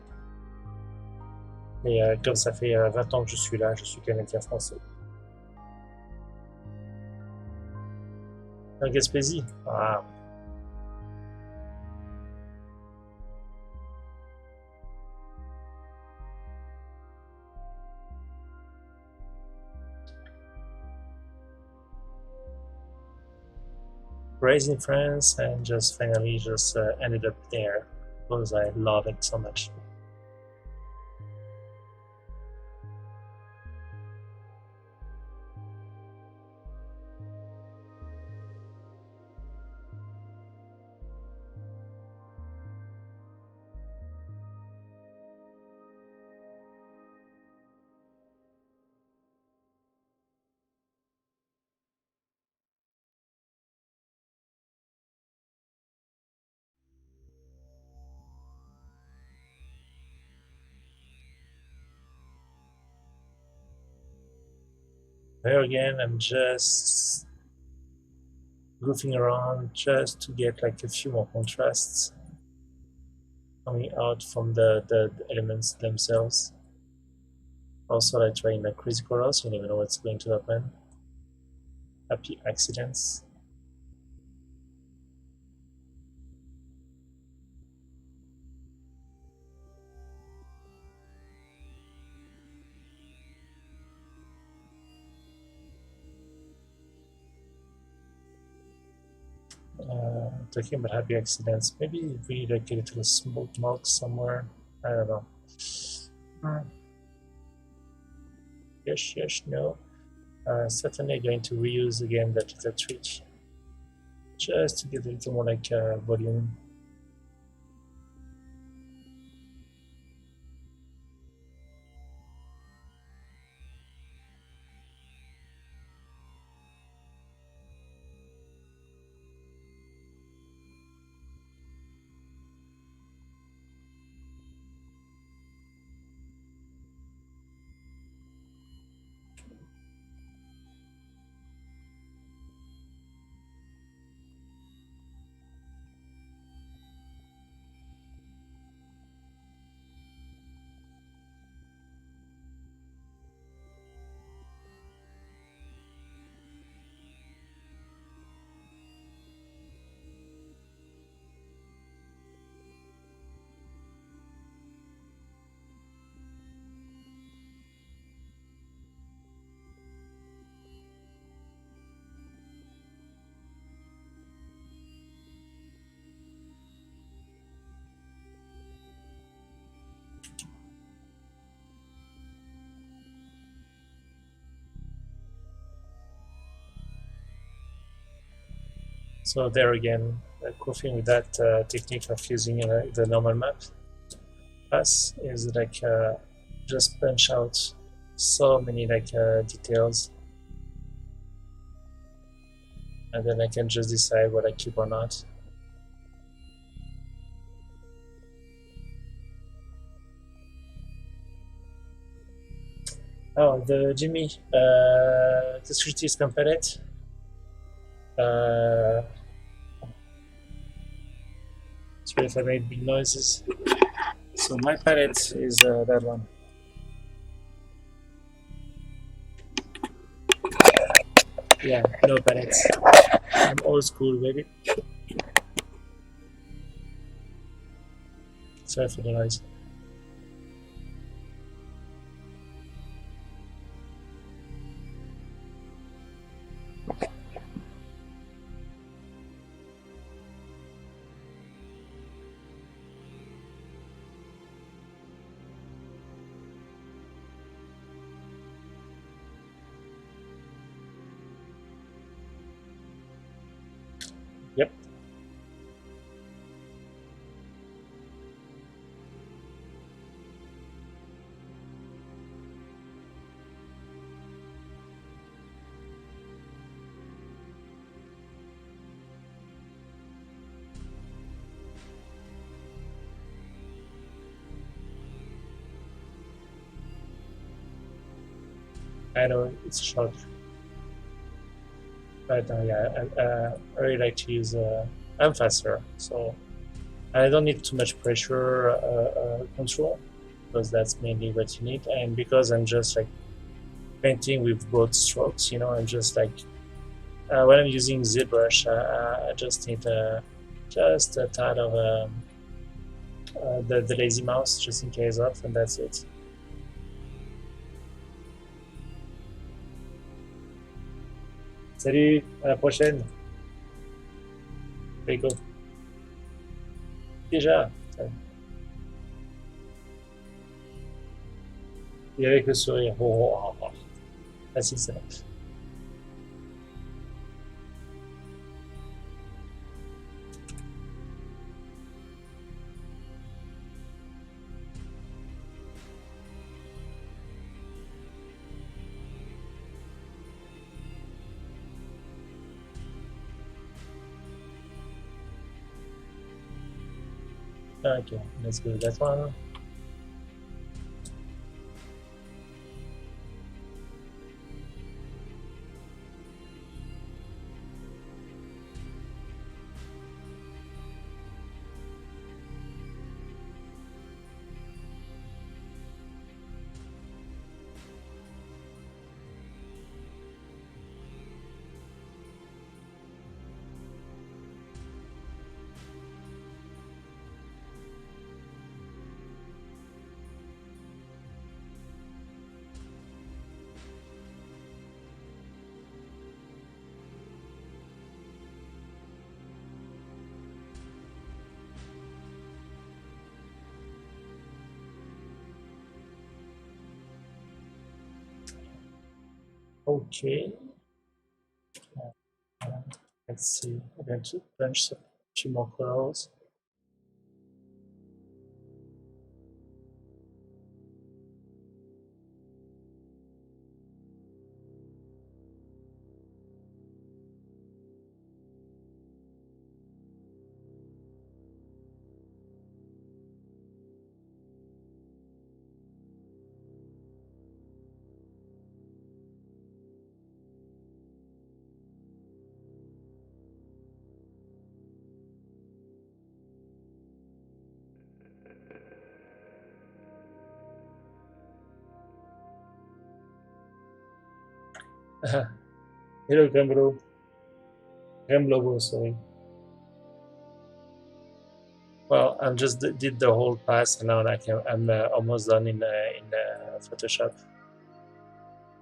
mais comme ça fait 20 ans que je suis là, je suis canadien-français. En Gaspésie. Ah. Raised in France and just finally just ended up there because I love it so much. There again, I'm just goofing around just to get like a few more contrasts coming out from the elements themselves. Also, I try in crazy colors, you never know what's going to happen. Happy accidents. Talking about happy accidents, maybe we like a little smoke mark somewhere. I don't know. Yes, yes, no. Certainly going to reuse again the Twitch just to get a little more like volume. So there again, the cool thing with that technique of using the normal map pass is like just punch out so many like details, and then I can just decide what I keep or not. Oh, the Jimmy, the security is palette. Sorry if I made big noises. So my palette is that one. Yeah, no palettes. I'm old school with it. Sorry for the noise. Yep. I know it's short, but yeah, I really like to use. I'm faster, so I don't need too much pressure control because that's mainly what you need. And because I'm just like painting with broad strokes, you know, I'm just like when I'm using ZBrush, I just need just a tad of the lazy mouse just in case of, and that's it. Salut, à la prochaine. Rico. Déjà, et avec le sourire. Oh, oh, oh. Facile, ça. Okay, let's go with that one. Okay. Uh, let's see. I'm going to punch a few more colors. Hello, Grimlow. Grimlow, sorry. Well, I just did the whole pass, and now like I'm almost done in Photoshop.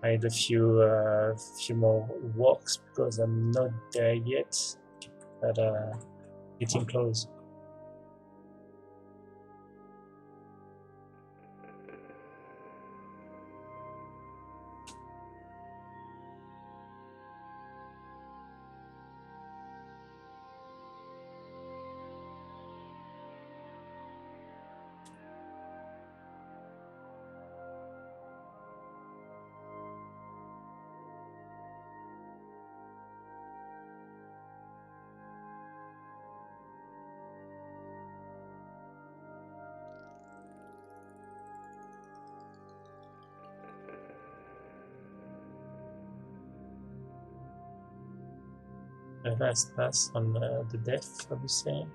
I had a few more walks because I'm not there yet, but getting close. The last pass on the death, I would say.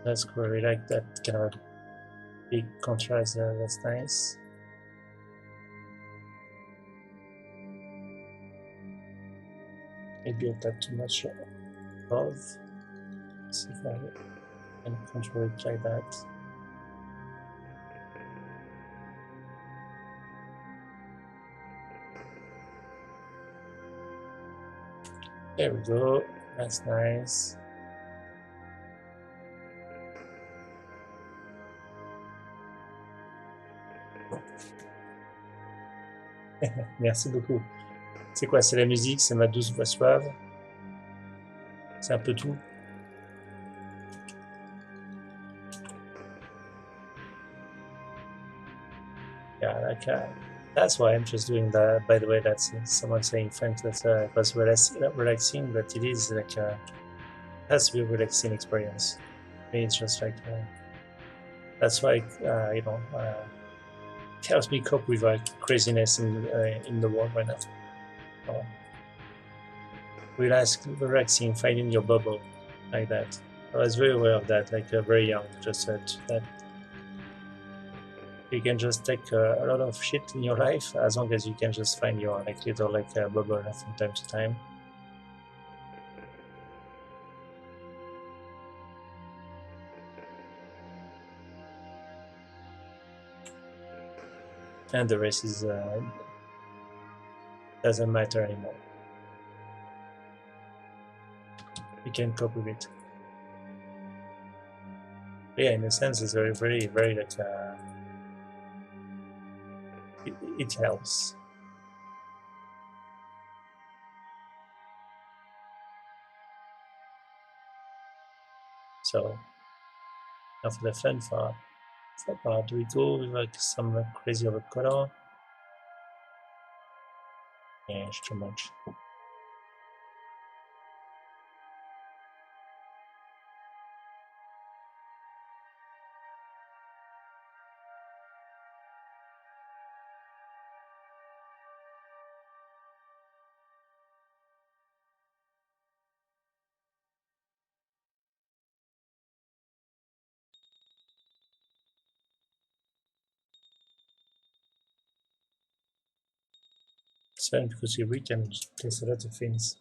That's cool. I like that kind of big contrast there. That's nice. Maybe I got too much above. Let's see if I can control it like that. There we go. That's nice. Merci beaucoup. C'est quoi? C'est la musique, c'est ma douce voix suave. C'est un peu tout. Yeah, like that's why I'm just doing that. By the way, that's someone saying thanks. That it was relaxing, but it is like has to be a relaxing experience. I mean, it's just like that's why you know it helps me cope with like craziness in the world right now. So, relaxing, finding your bubble, like that. I was very aware of that, like very young. Just that you can just take a lot of shit in your life as long as you can just find your like little like bubble from time to time. And the rest is doesn't matter anymore. You can cope with it. But yeah, in a sense, it's very like it helps. So now for the fun part, do we go with like some like, crazy other color? Yeah, it's too much. It's fun because we can place a lot of things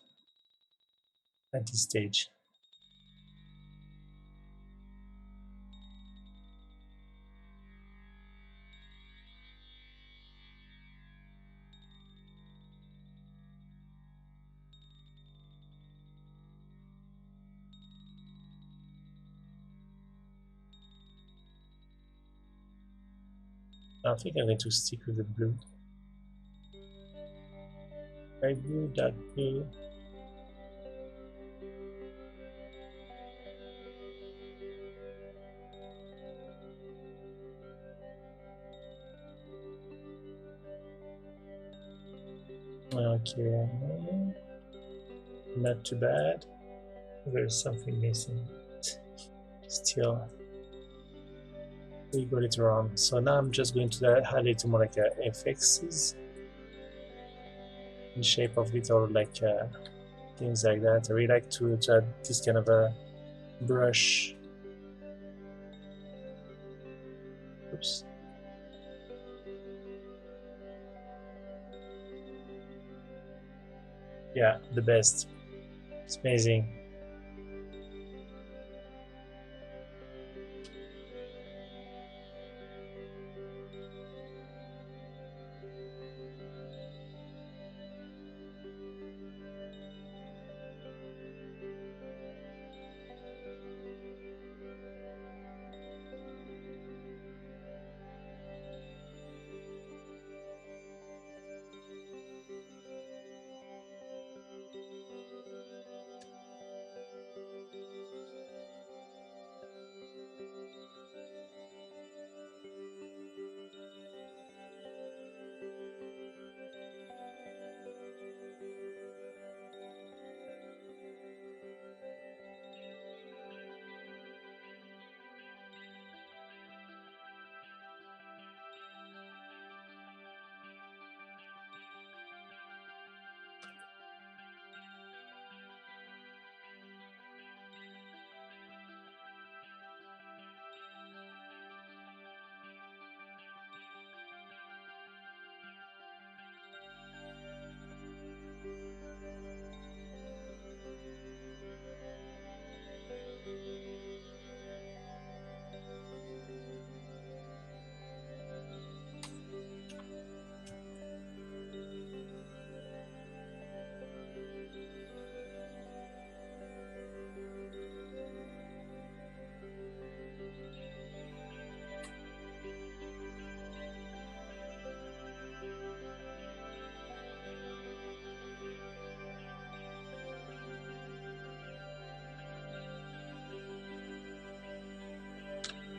at this stage. I think I'm going to stick with the blue. Light blue, dark blue. Okay, not too bad. There's something missing. Still, we got it around. So now I'm just going to add it more like FXs in shape of little like things like that. I really like to add this kind of a brush. Oops. Yeah, the best. It's amazing.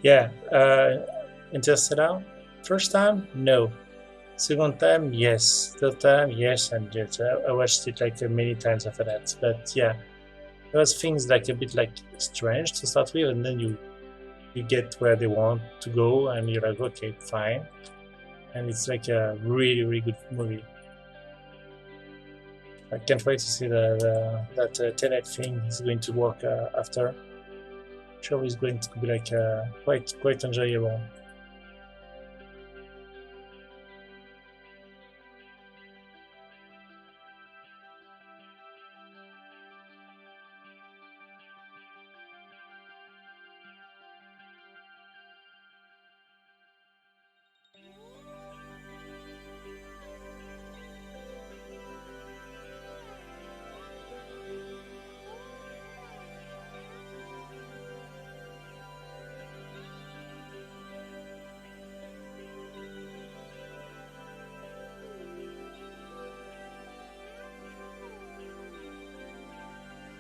Yeah, Interstellar. First time, no. Second time, yes. Third time, yes. And yes, I watched it like many times after that. But yeah, there was things like a bit like strange to start with, and then you get where they want to go, and you're like, okay, fine. And it's like a really really good movie. I can't wait to see that Tenet thing is going to work after. Sure, it's going to be like quite enjoyable.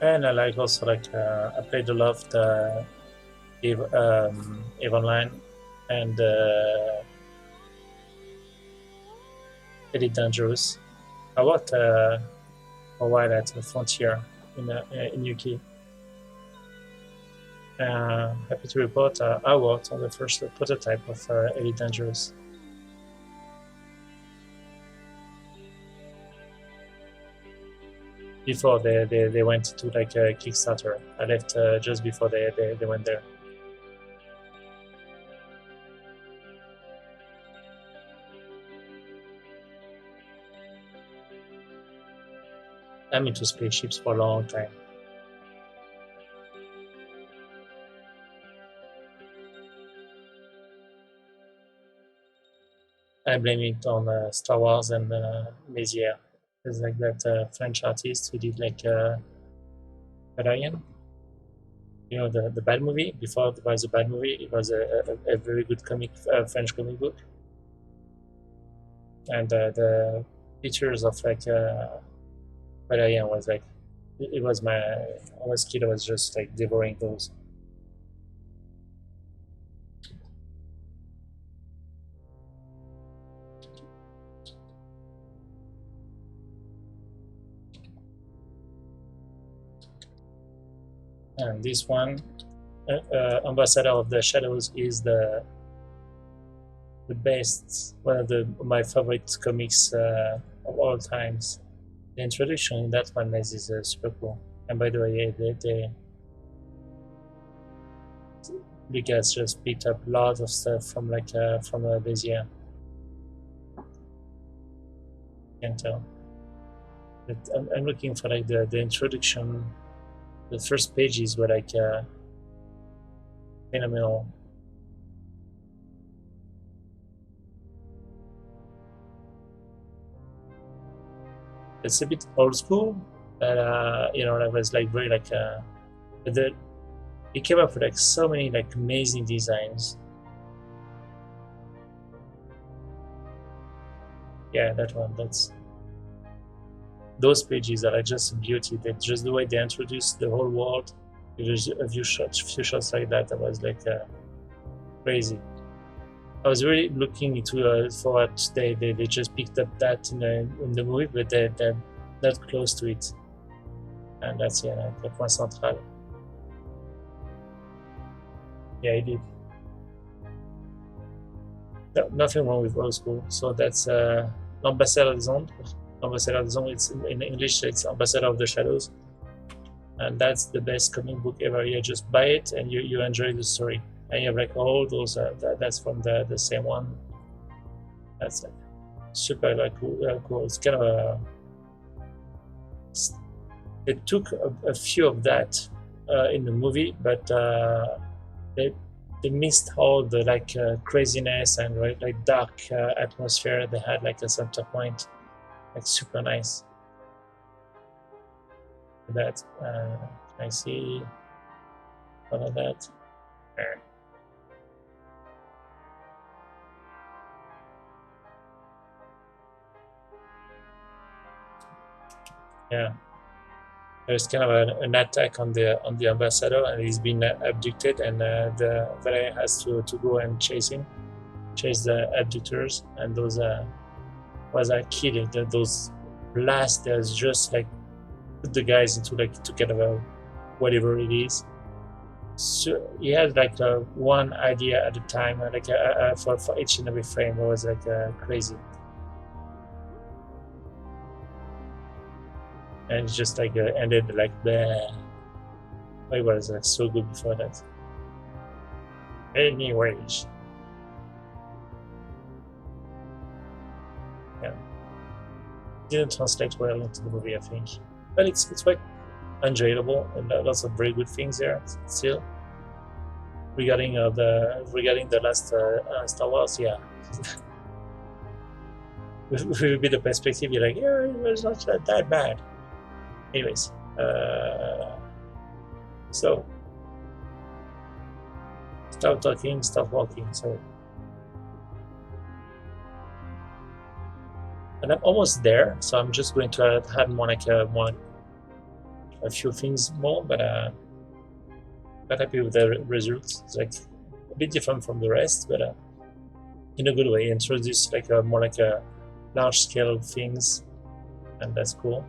And I like also like I played a lot of the Eve Online and Elite Dangerous. I worked for a while at Frontier in UK. Happy to report I worked on the first prototype of Elite Dangerous. Before they went to like a Kickstarter. I left just before they went there. I'm into spaceships for a long time. I blame it on Star Wars and Mézières. There's like that French artist who did like Valerian. You know, the bad movie. Before it was a bad movie, it was a very good comic, French comic book. And the pictures of like Valerian was like, it was my, I was kid, I was just like devouring those. And this one, Ambassador of the Shadows, is the best, one of my favorite comics of all times. The introduction in that one is super cool. And by the way, yeah, Lucas just picked up a lot of stuff from like from Bezier. Can tell. But I'm looking for like the introduction. The first pages were like phenomenal. It's a bit old school, but you know, that was like very like the it came up with like so many like amazing designs. Yeah, that one. That's those pages are like just a beauty. That just the way they introduced the whole world. There's a few shots like that. That was like crazy. I was really looking into for what they just picked up that in the movie, but they're not close to it. And that's yeah, the point central. Yeah, he did. No, nothing wrong with old school. So that's L'Ambassadeur des Ombres. L'Ambassadeur des Ombres. It's in English. It's Ambassador of the Shadows, and that's the best comic book ever. You just buy it and you enjoy the story. And you have like all those. That's from the same one. That's like super like cool. It's kind of a. It took a few of that in the movie, but they they missed all the like craziness and right, like dark atmosphere they had like a center point, like super nice. That I see all of that. Yeah, there's kind of an attack on the ambassador, and he's been abducted, and the Valet has to go and chase the abductors, and those was a kid. Those blasters just like put the guys into like to kind of a whatever it is. So he had like one idea at a time, like for each and every frame. It was like crazy, and it just like ended like bleh. It was like so good before that. Anyways, yeah, didn't translate well into the movie, I think, but it's quite enjoyable and lots of very good things there still. Regarding the last Star Wars, yeah. With a bit of perspective, you're like, yeah, it was not that bad. Anyways, so stop talking, stop walking. So, and I'm almost there. So I'm just going to add more like a few things more, but not happy with the results. It's like a bit different from the rest, but in a good way. Introduce like more like a large scale things, and that's cool.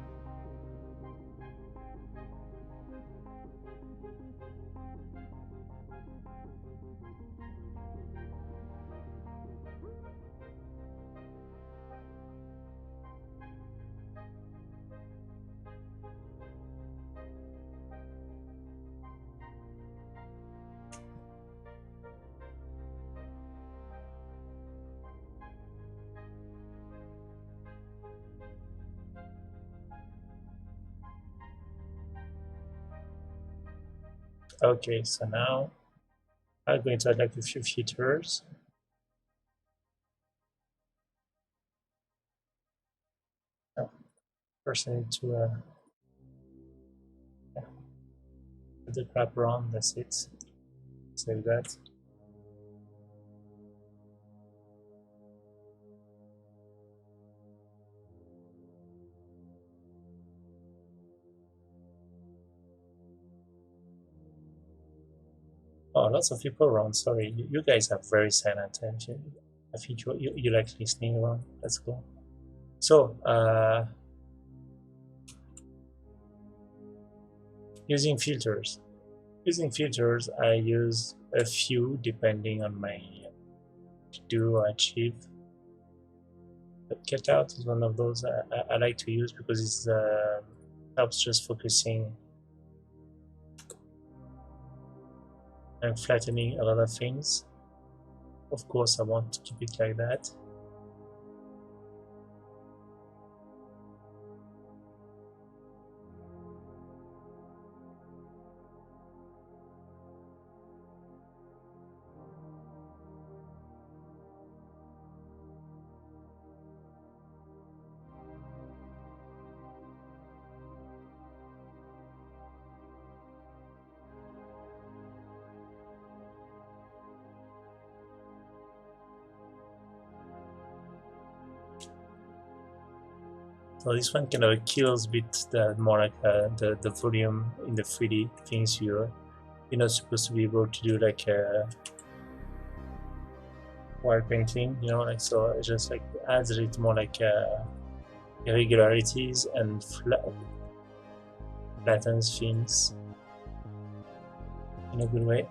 Okay, so now I'm going to add like a few filters. Oh, first I need to put the crap around, that's it. Save that. Oh, lots of people around. Sorry, you guys have very silent attention. I think you like listening around. That's cool. So, using filters. Using filters, I use a few depending on my do or achieve. But cutout is one of those I like to use because it helps just focusing and flattening a lot of things. Of course, I want to keep it like that. So this one kind of kills a bit the more like the volume in the 3D things you're not supposed to be able to do like while painting, like so it just like adds a little more like irregularities and flattens things in a good way.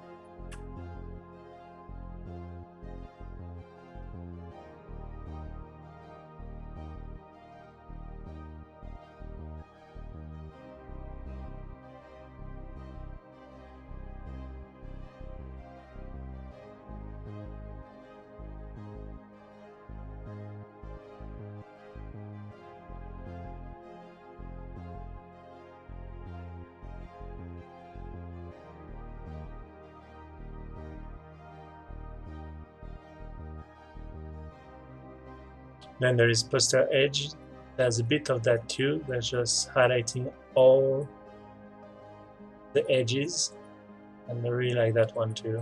Then there is poster edge. There's a bit of that too. That's just highlighting all the edges, and I really like that one too.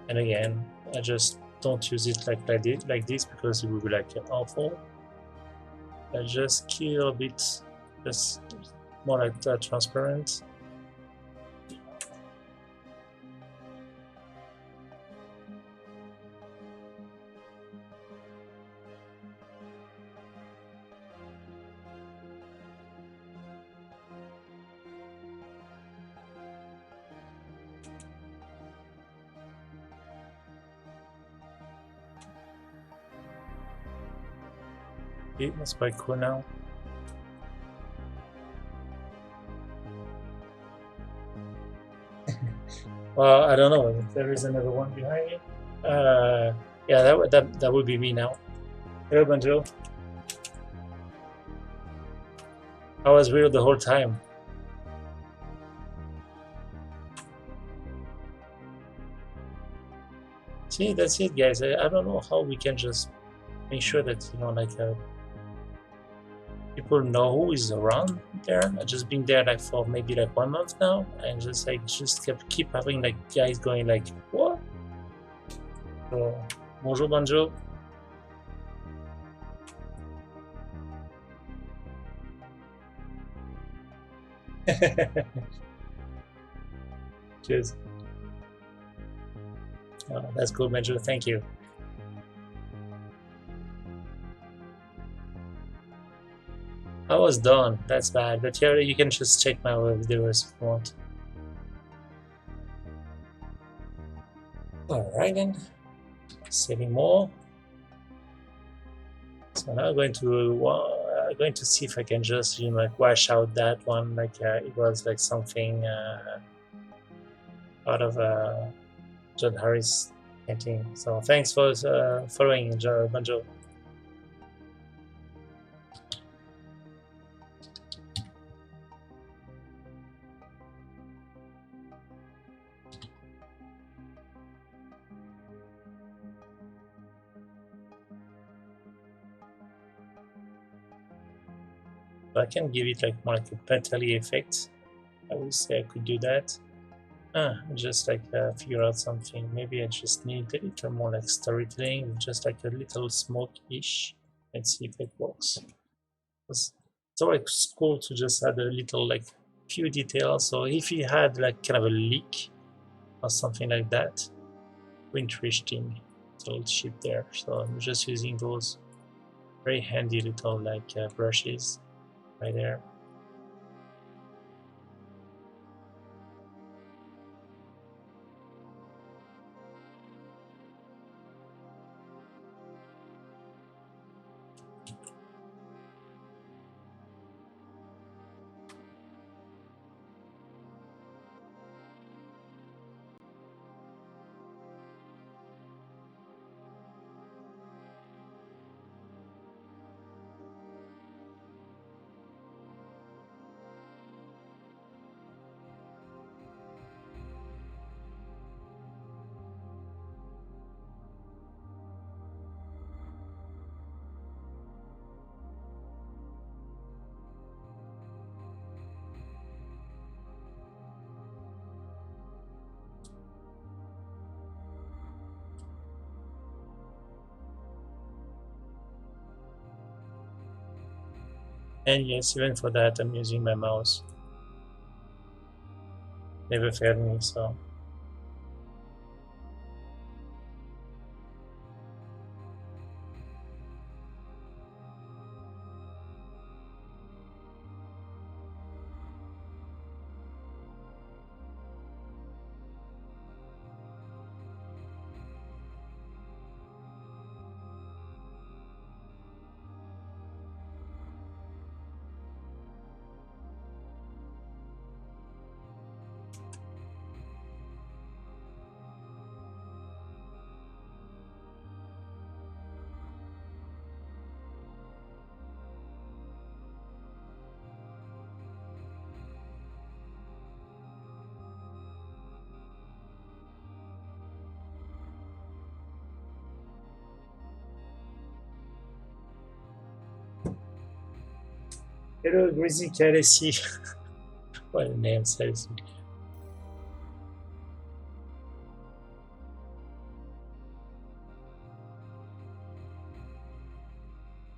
And again, I just don't use it like this because it would be like awful. I just kill a bit, just more like that transparent. Okay, that's quite cool now. Well, I don't know if there is another one behind me. Yeah, that would be me now. Hello, Banjo. I was real the whole time. See, that's it, guys. I don't know how we can just make sure that like people know who is around there. I've just been there like for maybe like 1 month now, and just keep having like guys going like what? So, bonjour Banjo. Cheers. Oh, that's cool, Banjo. Thank you. I was done. That's bad. But yeah, you can just check my videos if you want. Alright then. Saving more. So now I'm going to see if I can just like wash out that one like it was like something out of John Harris painting. So thanks for following, Banjo. But I can give it like more like a petally effect. I would say I could do that. Just like figure out something. Maybe I just need a little more like storytelling, just like a little smoke-ish. Let's see if it works. It's always cool to just add a little like few details. So if you had like kind of a leak or something like that, interesting little ship there. So I'm just using those very handy little like brushes right there. And yes, even for that, I'm using my mouse. Never failed me, so. Hello, Greasy Cat ici. What a name, seriously.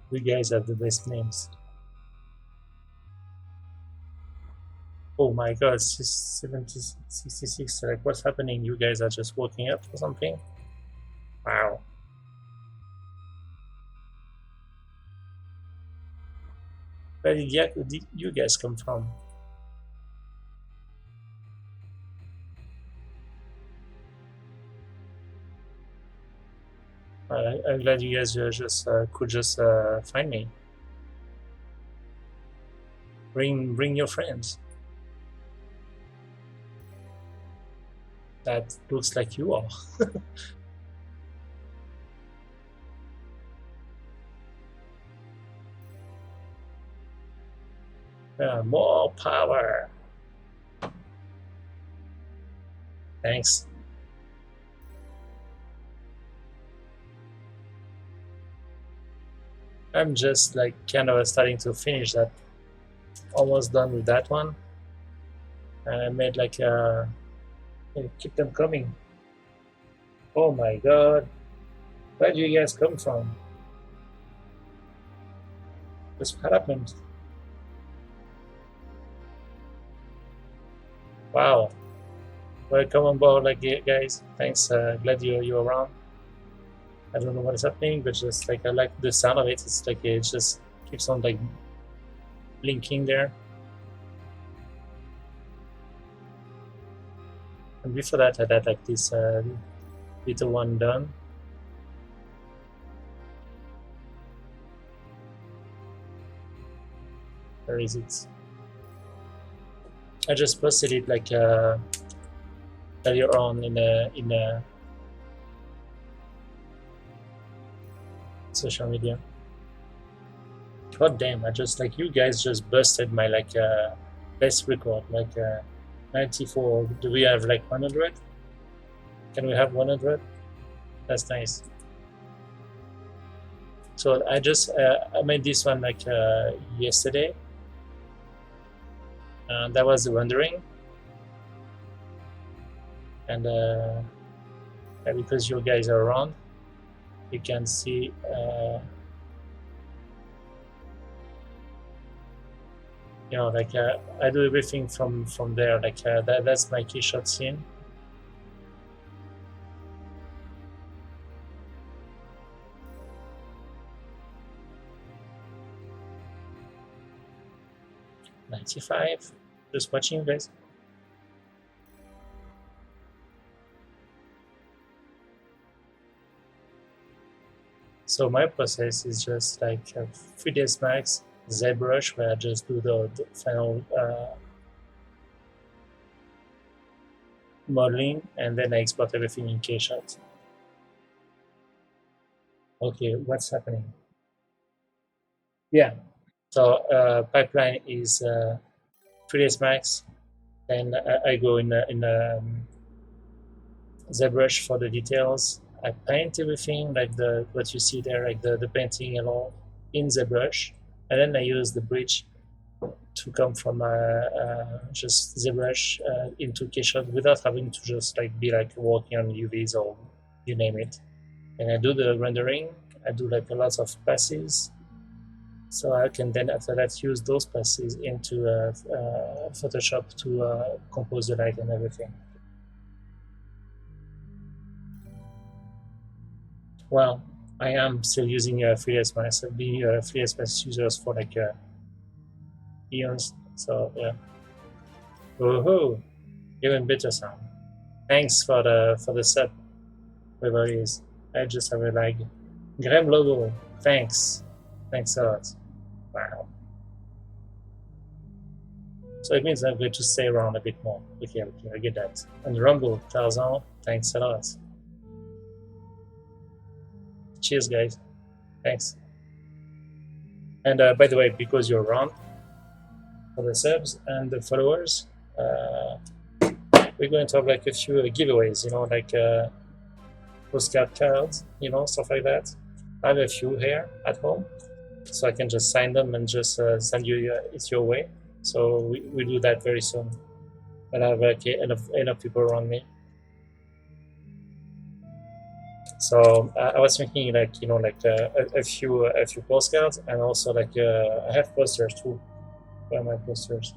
You guys have the best names. Oh my god, 70, 66. Like, what's happening? You guys are just waking up or something? Wow. Where did you guys come from? I'm glad you guys just could just find me. Bring your friends. That looks like you are. More power. Thanks. I'm just like kind of starting to finish that. Almost done with that one. And I made like keep them coming. Oh my god. Where do you guys come from? What's happened? Wow. Welcome on board, like guys. Thanks. Glad you're around. I don't know what is happening, but just like I like the sound of it. It's like it just keeps on like blinking there. And before that, I had like this little one done. Where is it? I just posted it like earlier on in a social media. God damn! I just like you guys just busted my like best record, like 94. Do we have like 100? Can we have 100? That's nice. So I just I made this one like yesterday, That was the rendering, and because you guys are around, you can see you know, like I do everything from there. Like that's my key shot scene. $95. Just watching you guys. So my process is just like 3ds Max, ZBrush, where I just do the final modeling, and then I export everything in Kshot. Okay, what's happening? Yeah, so pipeline is 3ds Max, then I go in ZBrush for the details. I paint everything like what you see there, like the painting and all in ZBrush, and then I use the bridge to come from just ZBrush into Kshot without having to just like be like working on UVs or you name it. And I do the rendering. I do like lots of passes, so I can then after that use those passes into Photoshop to compose the light and everything. Well, I am still using 3ds Max. I've been 3ds Max users for like eons. So yeah. Woohoo! Even better sound. Thanks for the sub, whoever it is. I just have a like Graham logo. Thanks. Thanks a lot. Wow. So it means I'm going to stay around a bit more. Okay, I get that. And Rumble, Tarzan, thanks a lot. Cheers, guys. Thanks. And by the way, because you're around, for the subs and the followers, we're going to have like a few giveaways, you know, like postcard cards, you know, stuff like that. I have a few here at home, so I can just sign them and just send you it your way. So we do that very soon. And I have like enough people around me. So I was thinking like, you know, like a few postcards, and also like I have posters too. Where are my posters?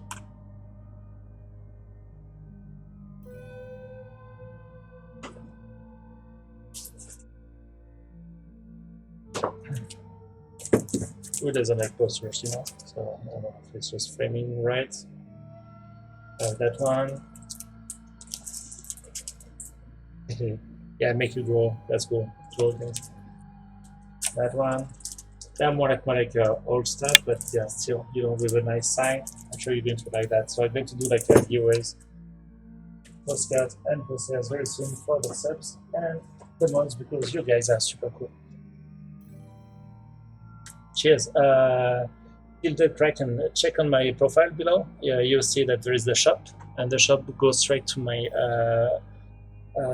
Who doesn't like posters, you know? So I don't know if it's just framing right. That one. Okay. Yeah, make you grow. That's cool. Grow things. That one. They're more like old stuff, but yeah, still, you know, with a nice sign. I'm sure you're going to like that. So I'm going to do like giveaways, postcards, and posters very soon for the subs and the mods, because you guys are super cool. Cheers. Gilded Kraken, check on my profile below. Yeah, you'll see that there is the shop, and the shop goes straight to my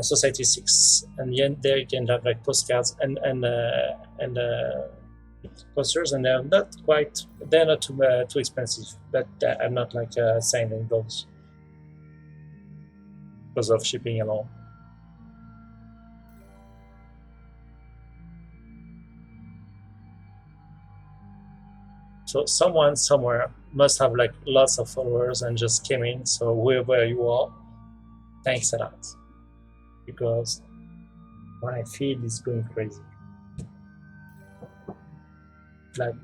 Society 6, and there you can have like postcards and posters, and they're not too expensive, but I'm not like signing those because of shipping and all. So someone somewhere must have like lots of followers and just came in. So wherever you are, thanks a lot, because my feed is going crazy, like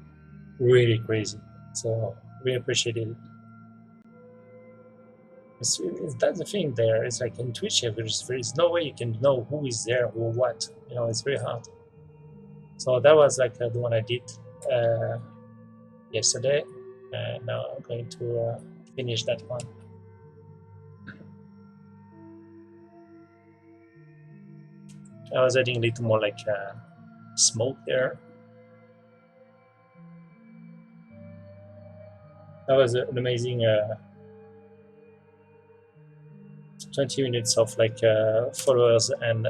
really crazy. So we appreciate it. That's the thing there. It's like in Twitch, there is no way you can know who is there or what. You know, it's very hard. So that was like the one I did yesterday, and now I'm going to finish that one. I was adding a little more like smoke there. That was an amazing 20 minutes of like followers and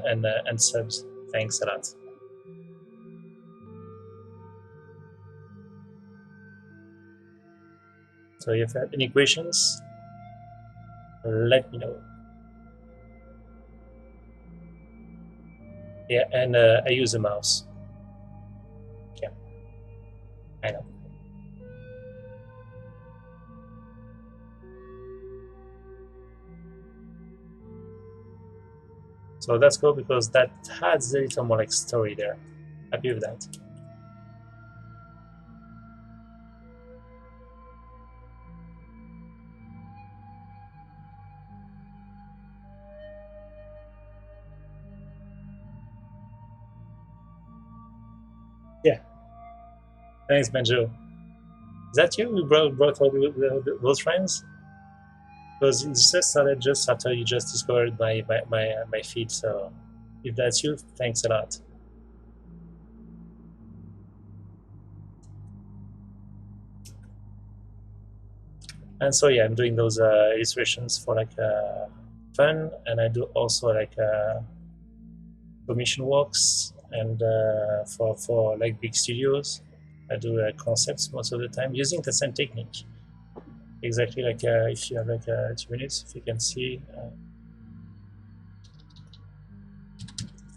subs. Thanks a lot. So if you have any questions, let me know. Yeah, and I use a mouse. Yeah, I know. So that's cool because that adds a little more like story there. Happy with that. Yeah, thanks, Benjo. Is that you who brought all those friends? Because it just started just after you just discovered my feed. So if that's you, thanks a lot. And so yeah, I'm doing those illustrations for like fun, and I do also like commission works and for like big studios. I do concepts most of the time using the same technique. Exactly like if you have like 2 minutes, if you can see.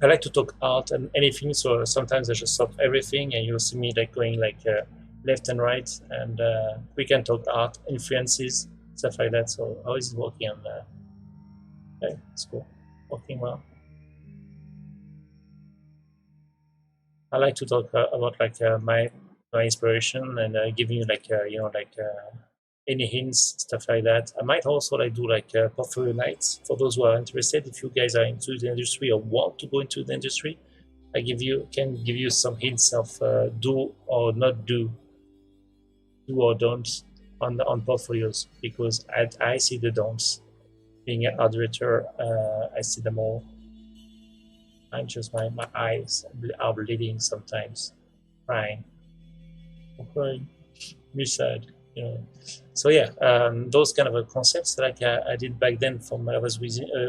I like to talk art and anything, so sometimes I just stop everything and you'll see me like going like left and right, and we can talk art, influences, stuff like that. So always working on yeah, it's cool. Working well. I like to talk about like my inspiration and giving you like you know like any hints, stuff like that. I might also like do like portfolio nights for those who are interested. If you guys are into the industry or want to go into the industry, I can give you some hints of do or not do or don't on portfolios, because I see the don'ts. Being an art director, I see them all. I'm just my eyes are bleeding sometimes, crying, crying, me sad, you know. So yeah, those kind of concepts that like I did back then. From I was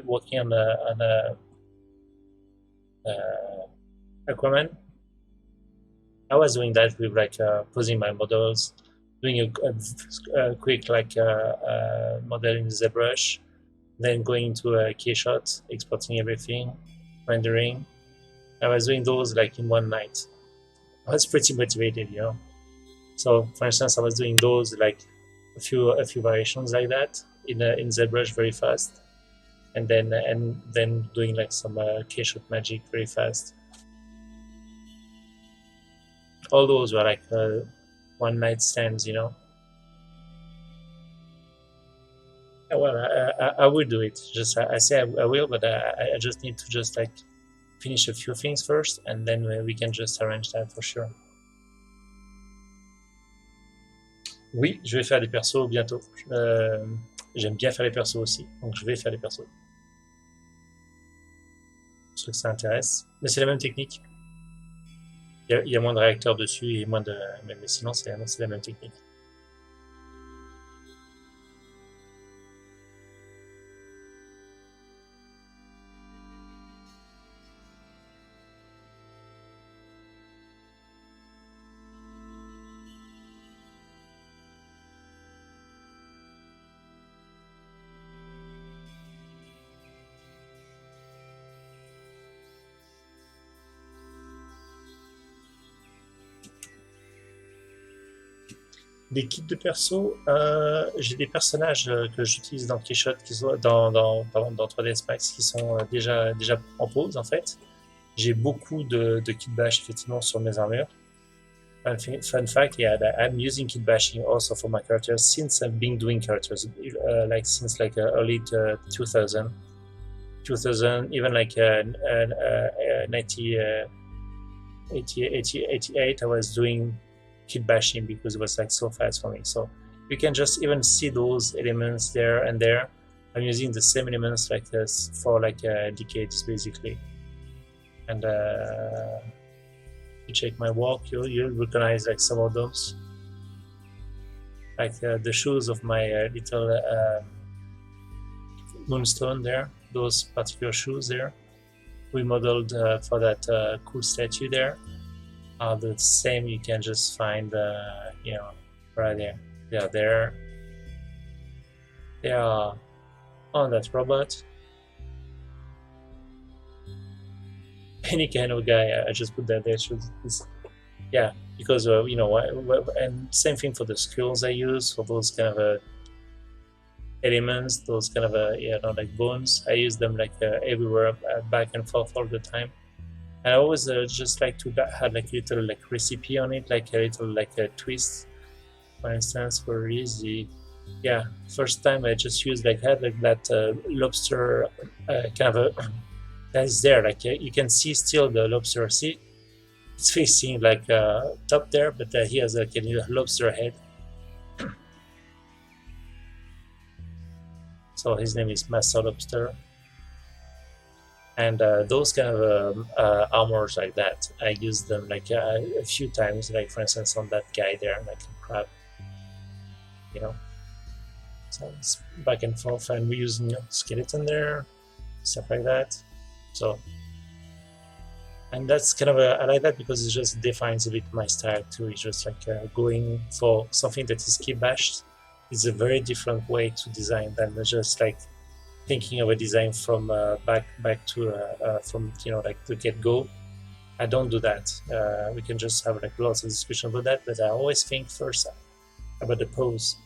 working on Aquaman. I was doing that with like posing my models, doing a quick like model in ZBrush, then going into a Keyshot, exporting everything, rendering. I was doing those like in one night. I was pretty motivated, you know. So, for instance, I was doing those like a few variations like that in ZBrush very fast, and then doing like some Keyshot magic very fast. All those were like one night stands, you know. Yeah, well, I will do it. Just I say I will, but I just need to just like finish a few things first, and then we can just arrange that for sure. Oui, je vais faire des persos bientôt. J'aime bien faire les persos aussi, donc je vais faire les persos. Je trouve que ça intéresse. Mais c'est la même technique. Il y a moins de réacteurs dessus et moins de. Mais sinon, c'est la même technique. Des kits de perso, j'ai des personnages que j'utilise dans Keyshot, qui sont dans 3ds Max, qui sont déjà en pause en fait. J'ai beaucoup de kit bash effectivement sur mes armures. Fun fact, yeah, that I'm using kit bashing also for my characters since I've been doing characters, like since like early 2000, even like 90, 88, I was doing kit bashing because it was like so fast for me. So you can just even see those elements there and there. I'm using the same elements like this for like decades basically. And you check my work, you'll recognize like some of those, like the shoes of my little moonstone there. Those particular shoes there, we modeled for that cool statue there, are the same. You can just find right there. They are there. They are on that robot. Any kind of guy, I just put that there. Yeah, because you know, and same thing for the skills I use for those kind of elements, those kind of you know, like bones. I use them like everywhere, back and forth all the time. And I always just like to have like a little like recipe on it, like a little like a twist. For instance, for easy, yeah, first time I just used like had like that lobster kind of a that is there. Like you can see still the lobster. See, it's facing like top there, but he has like a little lobster head. So his name is Master Lobster. And those kind of armors like that, I use them like a few times. Like for instance, on that guy there, like a crab, you know. So it's back and forth, and we're using skeleton there, stuff like that. So, and that's kind of I like that because it just defines a bit my style too. It's just like going for something that is key bashed is a very different way to design than just like thinking of a design from back to from you know like the get go. I don't do that. We can just have like lots of discussion about that, but I always think first about the pose,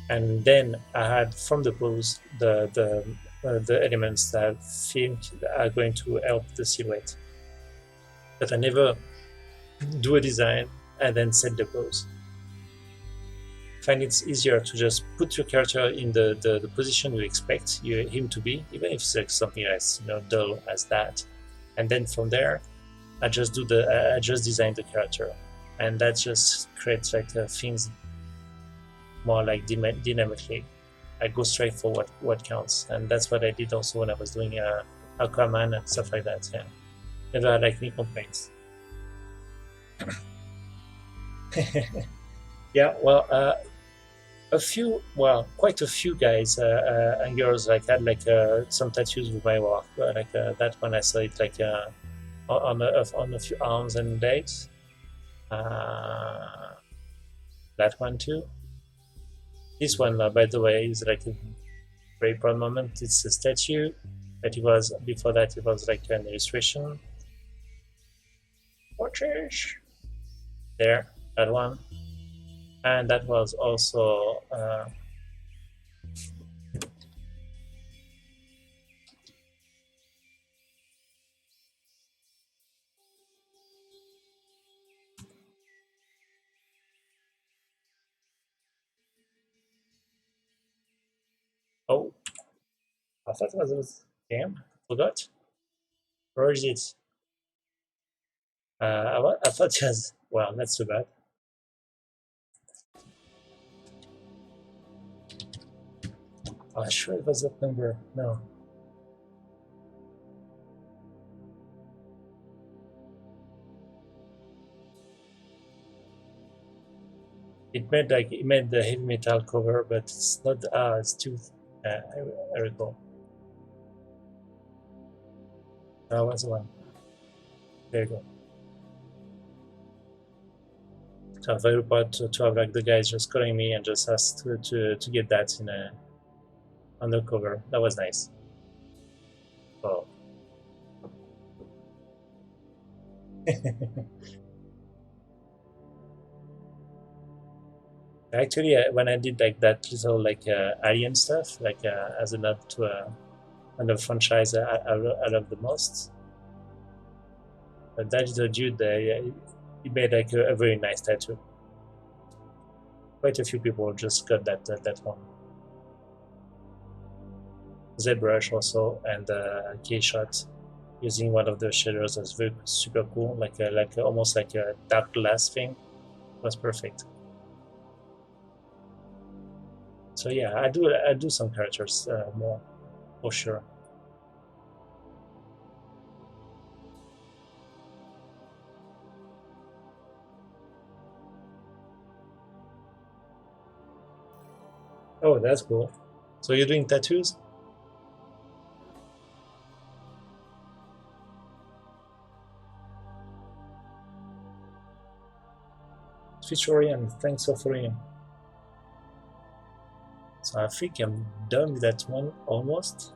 and then I had from the pose the elements that I think are going to help the silhouette. But I never do a design and then set the pose. I find it's easier to just put your character in the position you expect him to be, even if it's like something as you know dull as that, and then from there I just I just design the character, and that just creates like things more like dynamically. I go straight for what counts, and that's what I did also when I was doing Aquaman and stuff like that. Yeah, never had like any complaints. Yeah, well, quite a few guys and girls like had like some tattoos with my work. Like that one, I saw it like on a few arms and legs. Uh, that one too. This one, by the way, is like a very proud moment. It's a statue, but it was before that. It was like an illustration. Portrait there, that one, and that was also. Oh, I thought it was. Damn, forgot. Where is it? I thought it was. Well, that's too bad. Oh, sure it was that number. No, it made the heavy metal cover, but it's not. It's too. I recall. That was the one. There you go. So I'm very proud to have like the guys just calling me and just asked to get that in a on the cover. That was nice. Oh. Actually, when I did like that little like alien stuff, like as a nod to another franchise I love the most, but that little dude, he made like a very nice tattoo. Quite a few people just got that one. ZBrush also and K shot using one of the shaders was very super cool, like almost like a dark glass thing. It was perfect. So yeah, I do some characters more for sure. Oh, that's cool. So you're doing tattoos? Fitzorian, thanks for following. So I think I'm done with that one almost.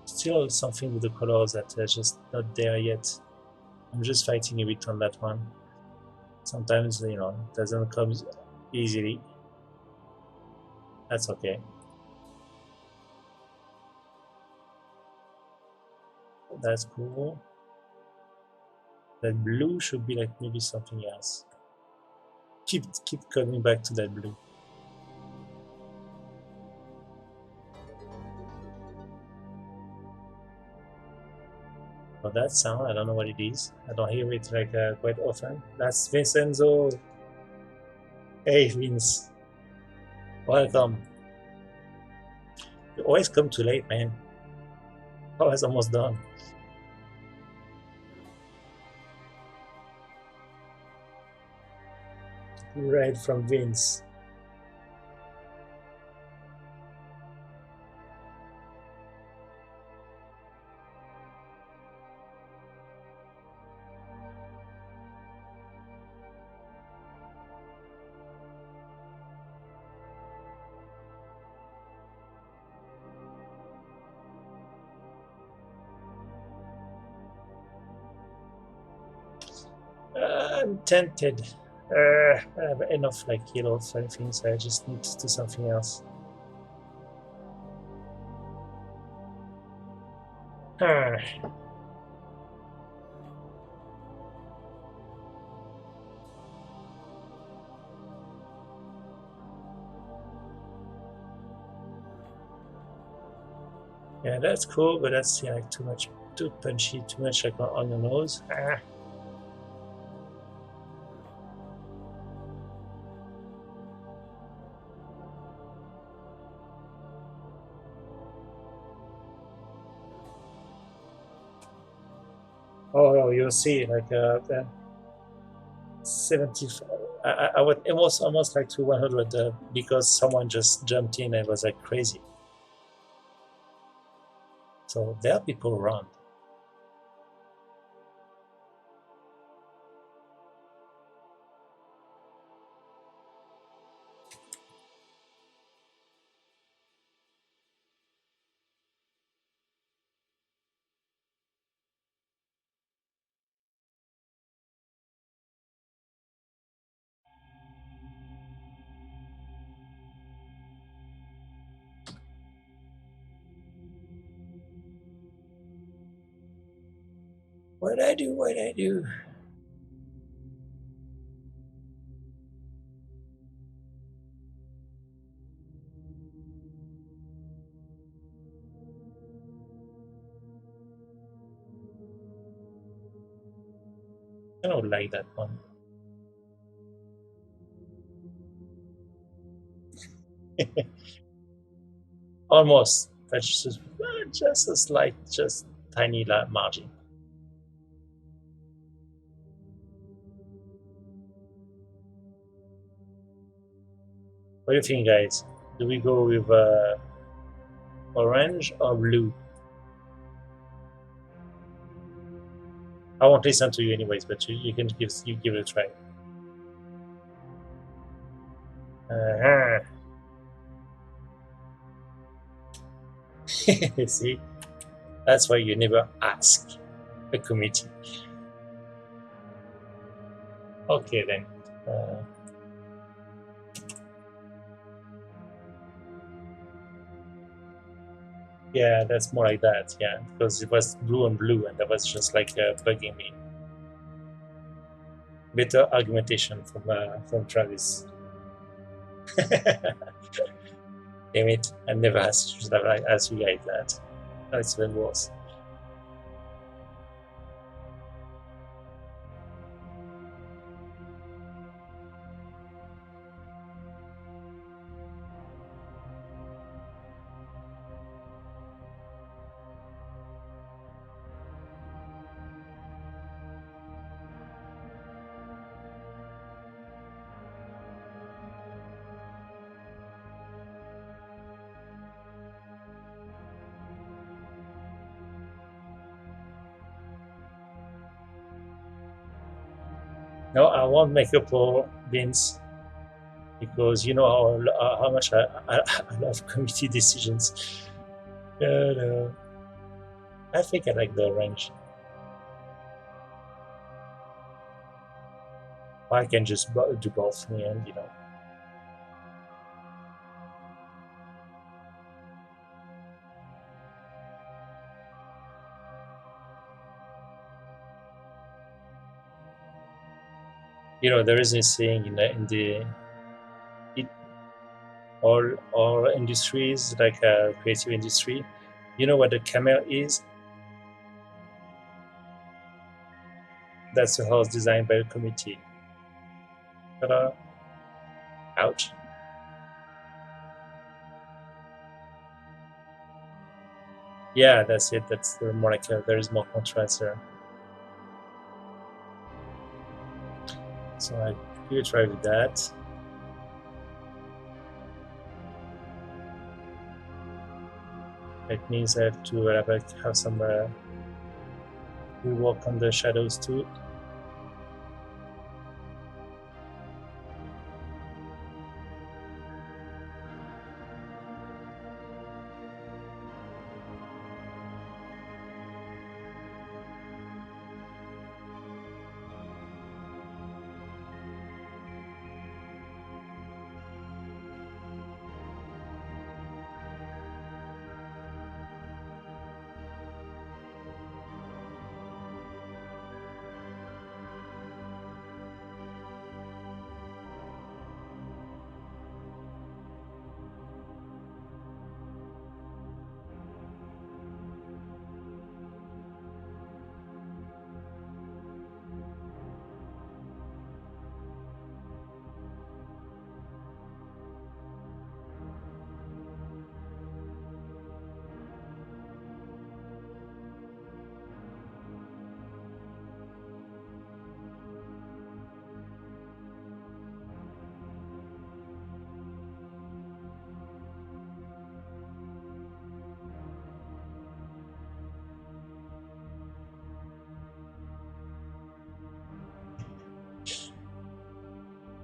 Still something with the colors that are just not there yet. I'm just fighting a bit on that one. Sometimes, it doesn't come easily. That's okay. That's cool. That blue should be like maybe something else. Keep coming back to that blue. Oh, that sound, I don't know what it is. I don't hear it like quite often. That's Vincenzo. Hey, Vince. Welcome. You always come too late, man. Always almost done. Right from Vince. I'm tempted. I have enough like heals or anything, so I just need to do something else. Ah. Yeah, that's cool, but that's like too much, too punchy, too much like on the nose. Ah. Oh, you'll see, like 70. I would almost like to 100 because someone just jumped in and was like crazy. So there are people around. What I do? What I do? I don't like that one. Almost. That's just a slight, just tiny margin. What do you think, guys? Do we go with orange or blue? I won't listen to you anyways, but you can give it a try. Uh-huh. See, that's why you never ask a committee. Okay then. Yeah, that's more like that. Yeah, because it was blue on blue, and that was just like bugging me. Better argumentation from Travis. Damn it! I never asked you that. I asked you guys that. That's even worse. No, I won't make up for beans because you know how much I love committee decisions. But, I think I like the orange. I can just do both in the end, you know. You know, there is this saying in the it, all industries like creative industry. You know what the camel is? That's a house designed by a committee. Ta-da! Ouch. Yeah, that's it. That's more like there is more contrast there. So I will try with that. It means I have to have some rework on the shadows too.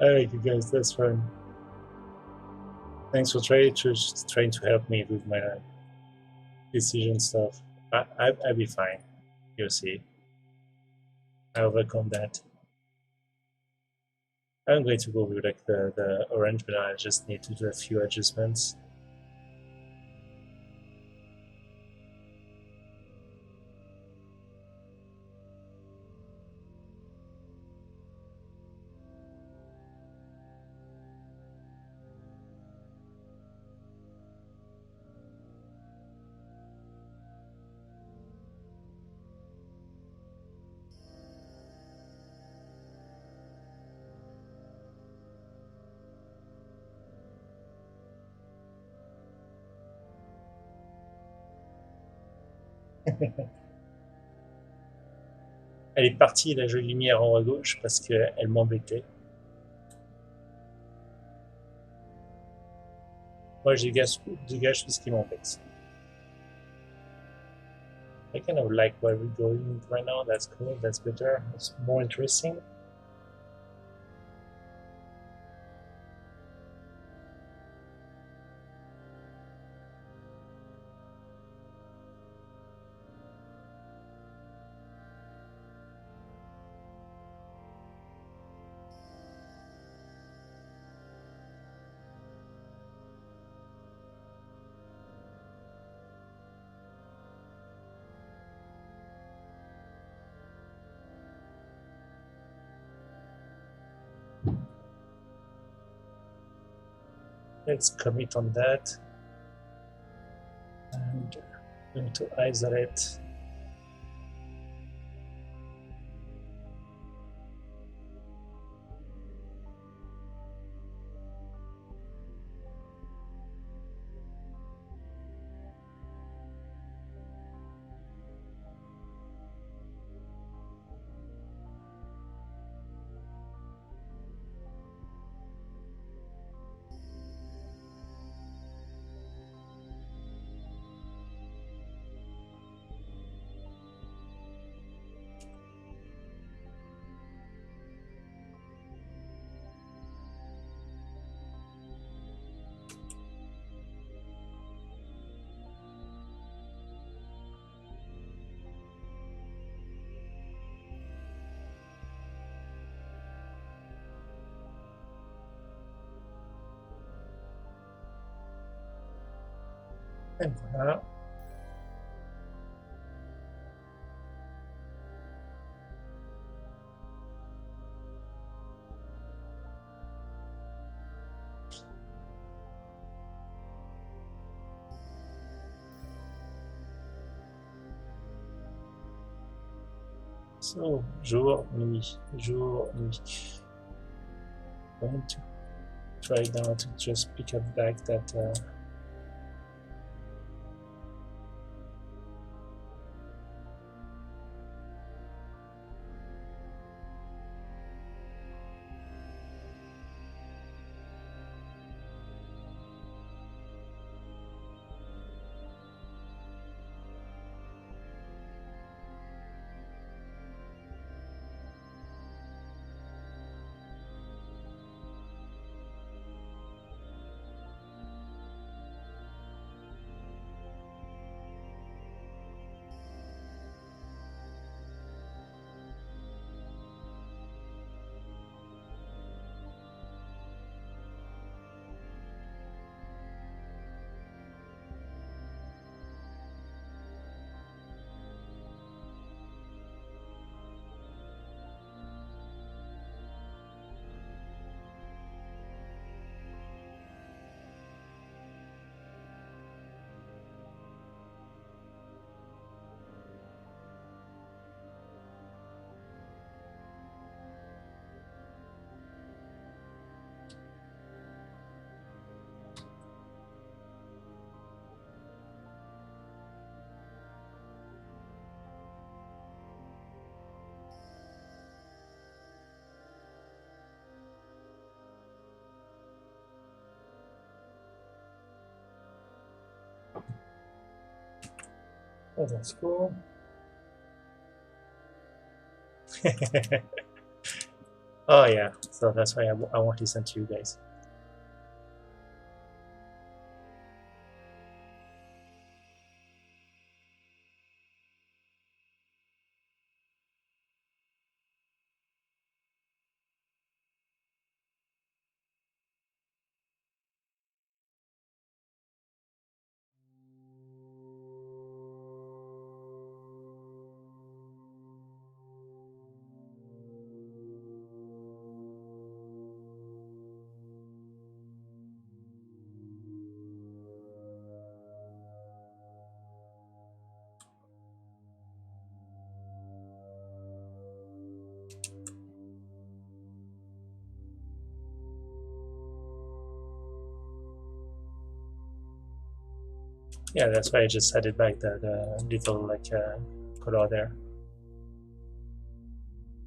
Alright, you guys, that's fine. Thanks for trying to help me with my decision stuff. I'll be fine. You'll see. I overcome that. I'm going to go with like the orange, but I just need to do a few adjustments. Elle est partie, la jolie lumière en haut à gauche, parce qu'elle m'embêtait. Moi, je dégage tout ce qui m'embête. I kind of like where we're going right now. That's cool. That's better. It's more interesting. Let's commit on that. And I'm going to isolate. Et voilà. So, jour, nuit, jour, nuit. I'm going to try now to just pick up back that oh, that's cool. Oh yeah, so that's why I won't listen to you guys. Yeah, that's why I just added back the little like color there,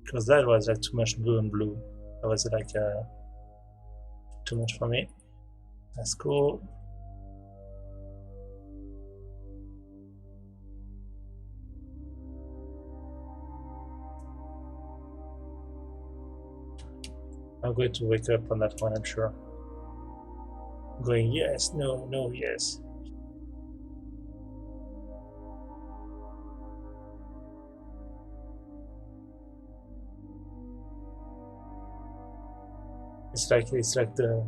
because that was like too much blue and blue. That was like too much for me. That's cool. I'm going to wake up on that one, I'm sure. Going yes, no, no, yes. It's like the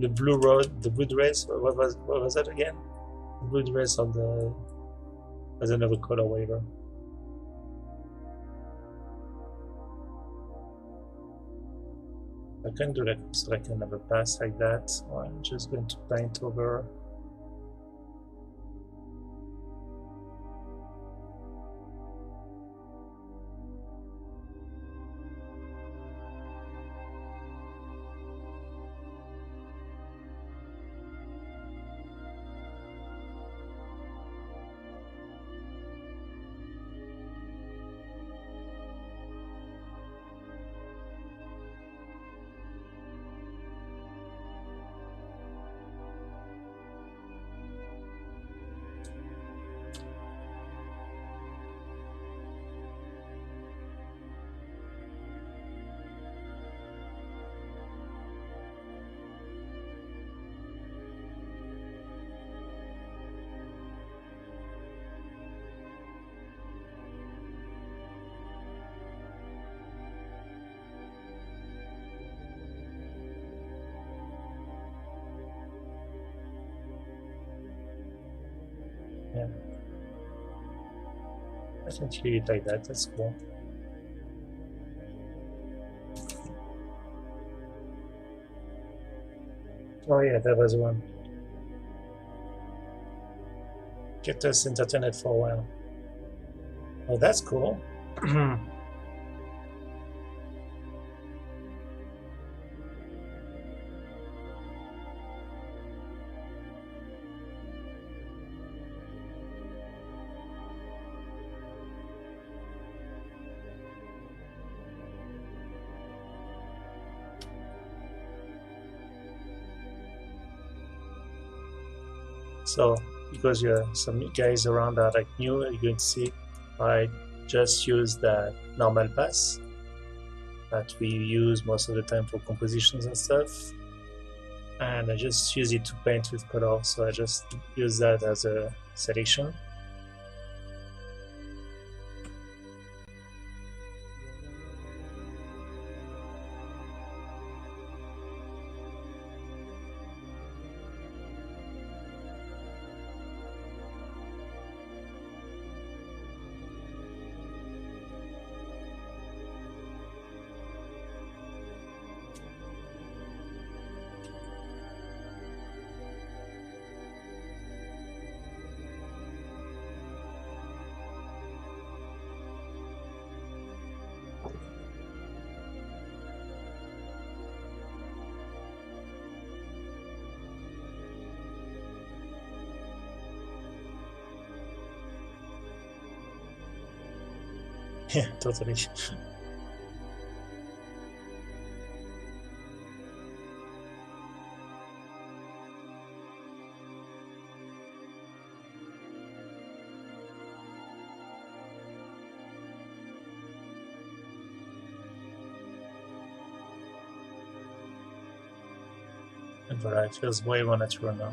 blue road, the blue dress. What was that again? The blue dress on the as another color waiver. I can do like so like another pass like that. Or I'm just going to paint over. I can leave it like that. That's cool. Oh yeah, that was one. Kept us entertained for a while. Oh, that's cool. So because some guys around are like new, you're going to see I just use the normal pass that we use most of the time for compositions and stuff. And I just use it to paint with color. So I just use that as a selection. Yeah, totally. But it feels way more natural now.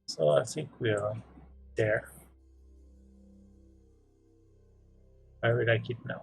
So I think we are there. I really like it now.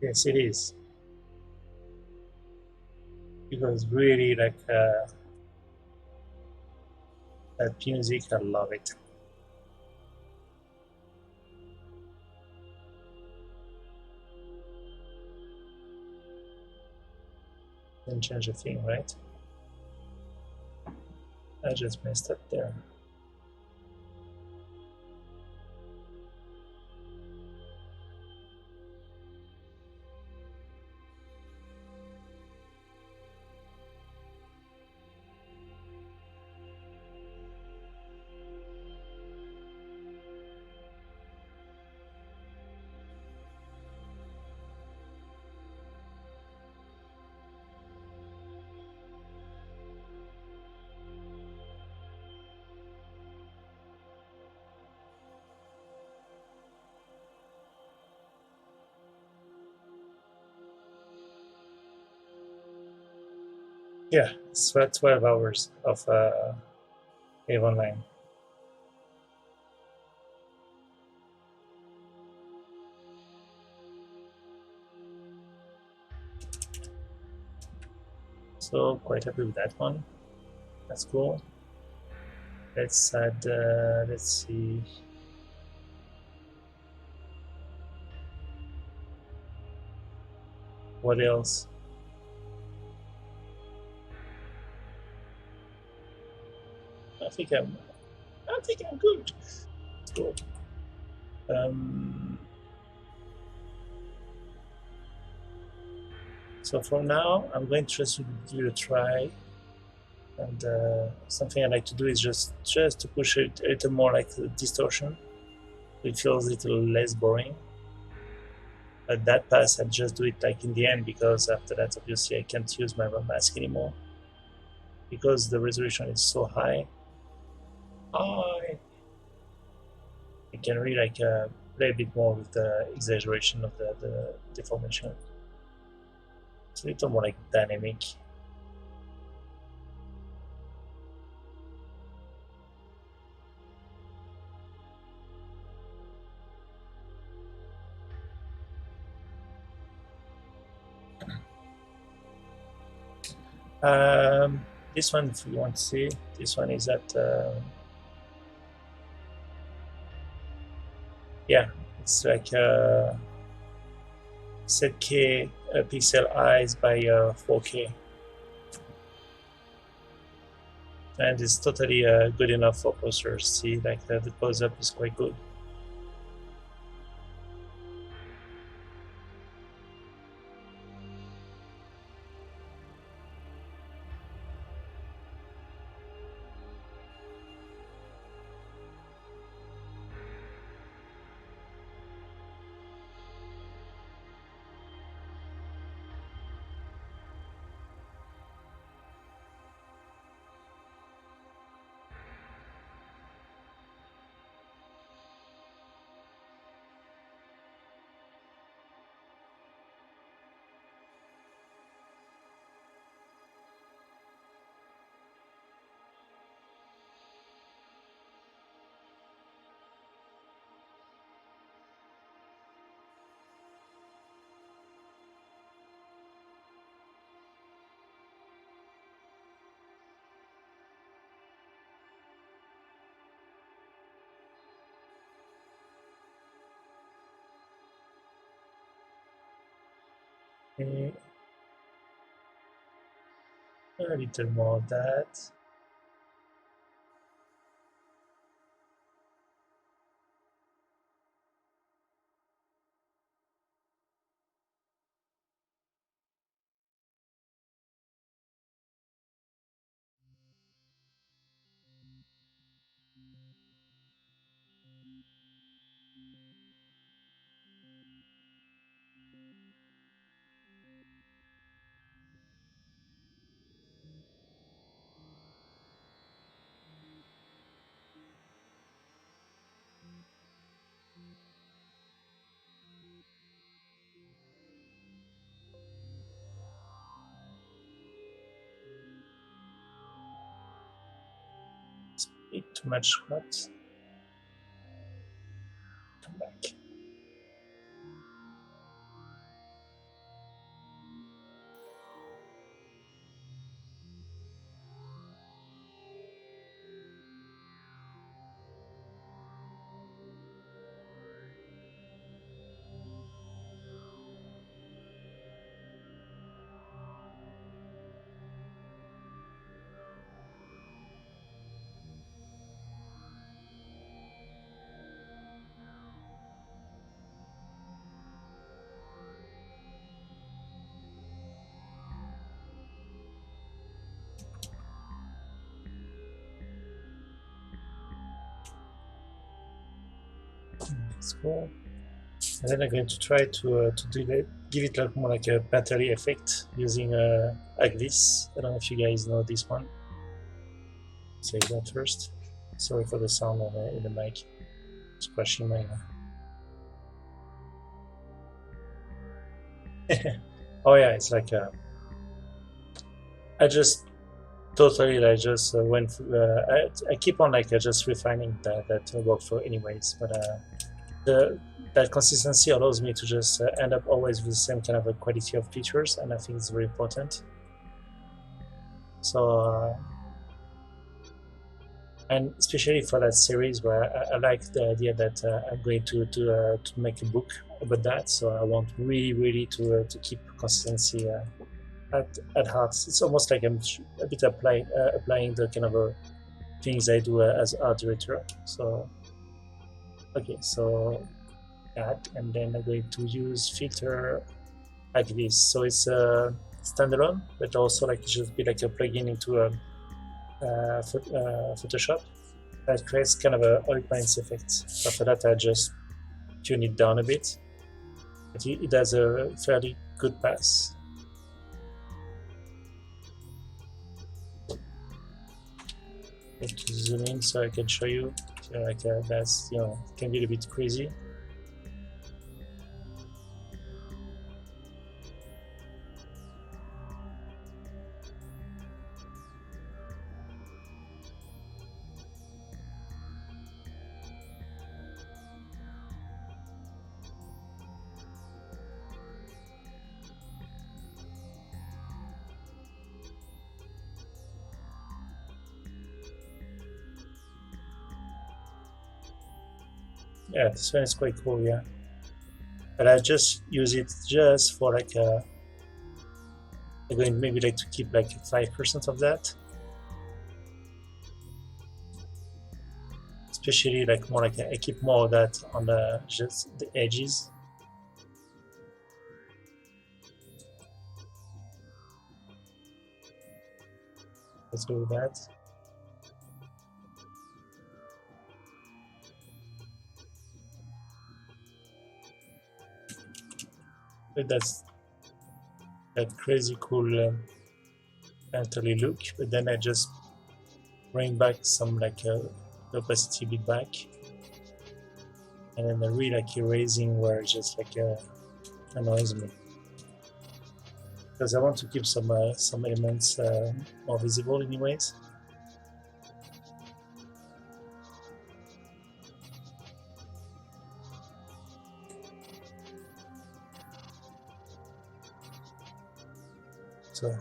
Yes, it is. Because really like that music, I love it. Didn't change a thing, right? I just messed up there. Yeah, it's 12 hours of EVE Online. So quite happy with that one. That's cool. Let's add, let's see. What else? I think I'm, I think I'm good. Let's go. So for now, I'm going to just give it a try. And something I like to do is just to push it a little more like the distortion. It feels a little less boring. But that pass, I just do it like in the end because after that, obviously, I can't use my run mask anymore because the resolution is so high. I can really like play a bit more with the exaggeration of the deformation. It's a little more like dynamic. Um, this one, if you want to see, this one is at yeah, it's like set K pixel eyes by 4K, and it's totally good enough for posters. See, like the close up is quite good. Okay, a little more of that. Bit too much scratch. Come back. Let's go. And then I'm going to try to do that, give it like more like a battery effect using like this. I don't know if you guys know this one. Save that first. Sorry for the sound in the mic. It's crushing my. Oh yeah, it's like I just totally like just went. I keep on like just refining that workflow anyways, but the that consistency allows me to just end up always with the same kind of a quality of features, and I think it's very important. So And especially for that series where I like the idea that I'm going to make a book about that, so I want really to keep consistency at heart. It's almost like I'm a bit applying the kind of things I do as art director. So okay, so that, and then I'm going to use filter like this. So it's a standalone, but also like it should be like a plugin into Photoshop that creates kind of a oil paints effect. So for that, I just tune it down a bit. But it has a fairly good pass. Let's zoom in so I can show you. So like that's can be a bit crazy. Yeah, this one is quite cool. Yeah, but I just use it just for like I'm going maybe like to keep like 5% of that, especially like more like I keep more of that on the just the edges. Let's go with that. But that's that crazy cool mentally look. But then I just bring back some like the opacity bit back, and then the really like erasing where it just like annoys me, because I want to keep some elements more visible anyways. So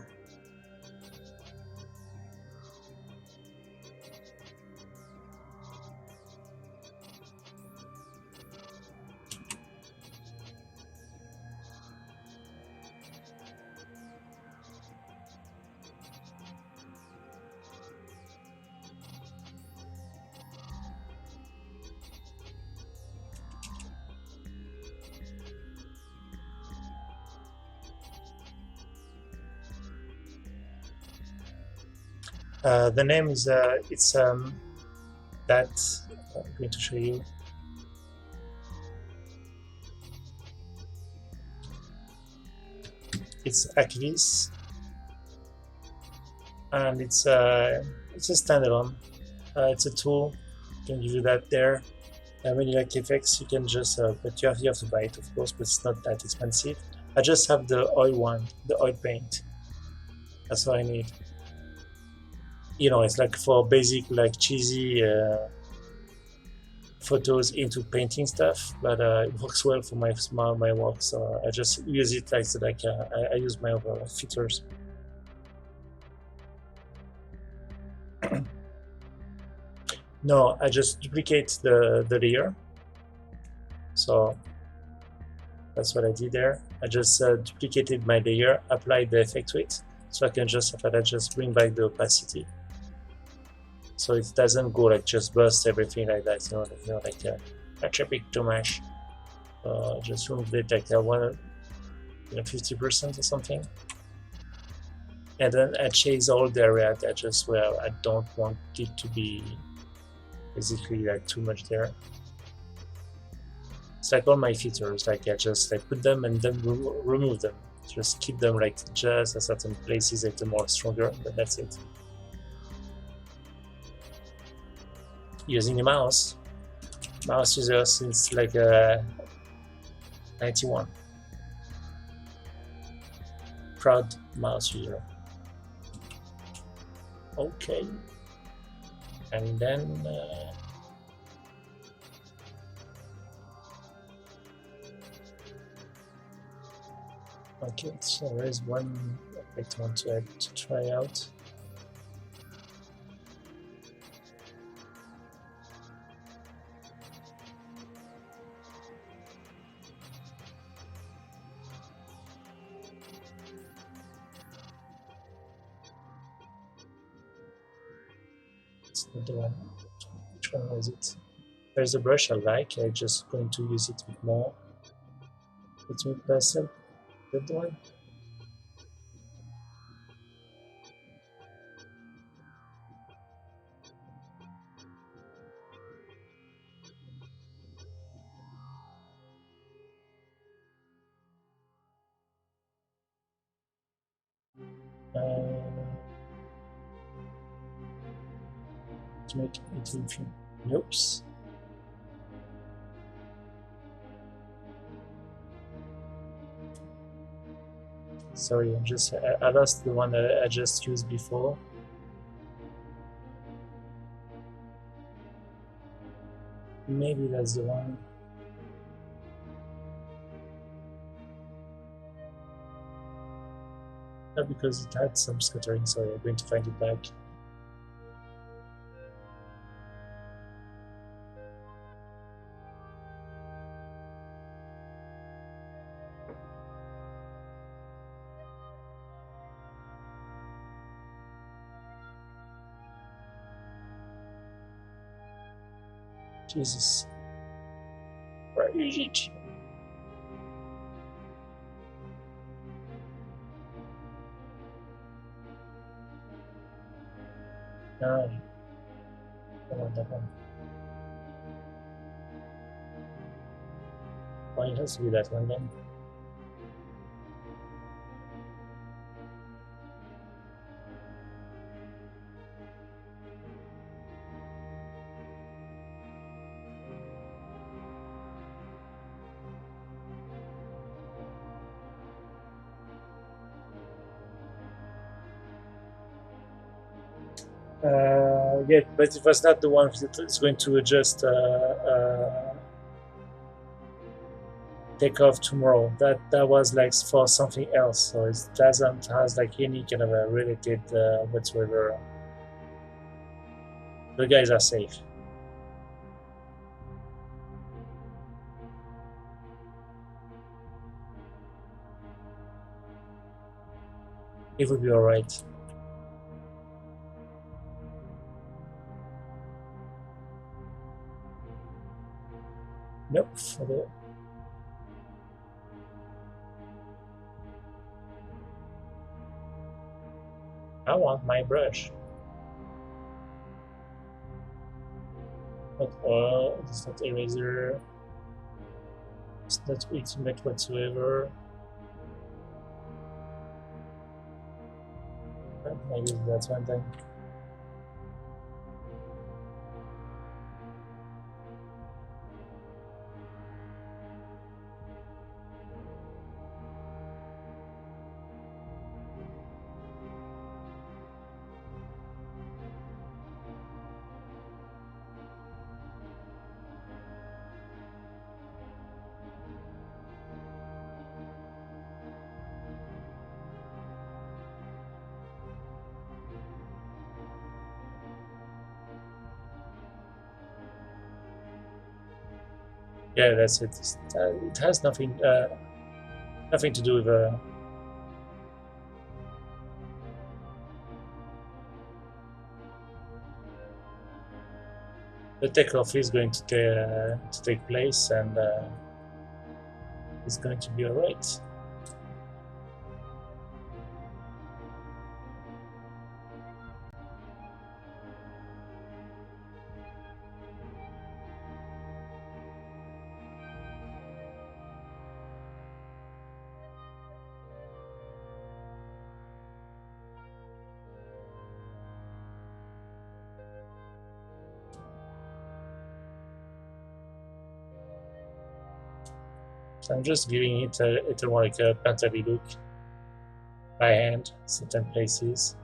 the name is it's that I'm going to show you. It's Achilles, and it's a standalone. It's a tool. You can do that there. When you like effects, you can just but you have to buy it, of course, but it's not that expensive. I just have the oil one, the oil paint. That's all I need. It's like for basic like cheesy photos into painting stuff, but it works well for my work. So I just use it like I use my other filters. No, I just duplicate the layer. So that's what I did there. I just duplicated my layer, applied the effect to it, so I can just after that just bring back the opacity, so it doesn't go like just burst everything like that. Like a big too much. Just remove it like 50% or something, and then I chase all the area that just where I don't want it to be basically like too much there. It's like all my filters, like I just like put them and then remove them. Just keep them like just at certain places like the more stronger, but that's it. Using a mouse user since like 91. Proud mouse user. Okay, and then okay, so there is one effect I want to try out. It's not the one. Which one was it? There's a brush I like. I'm just going to use it with more. Let me pass it. That one. To make it infinite. Nope. Sorry, I lost the one that I just used before. Maybe that's the one. Not because it had some scattering. Sorry, I'm going to find it back. Jesus. Where is it? No. Come on, that one. Why it has to be that one then? Yeah, but it was not the one that is going to just take off tomorrow. That was like for something else, so it doesn't has like any kind of a related whatsoever. The guys are safe. It will be all right. Nope. I want my brush. Not oil, it's not eraser, it's not ultimate whatsoever. Maybe that's one thing. Yeah, that's it. It has nothing to do with the takeoff is going to take place, and it's going to be all right. So I'm just giving it a more like a painterly look by hand, certain places.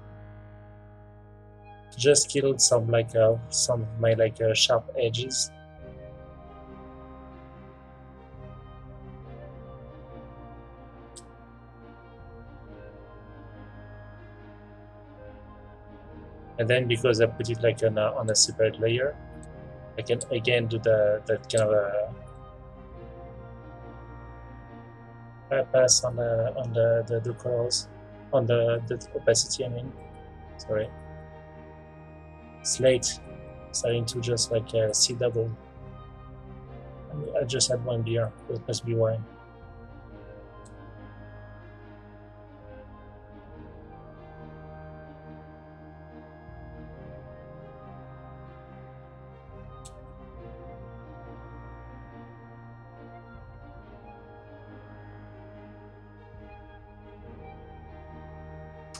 Just killed some some of my sharp edges. And then because I put it like on a separate layer, I can again do that kind of a pass on the colors, on the opacity. I mean, sorry, slate. starting to just like see double. I just had one beer. That must be why.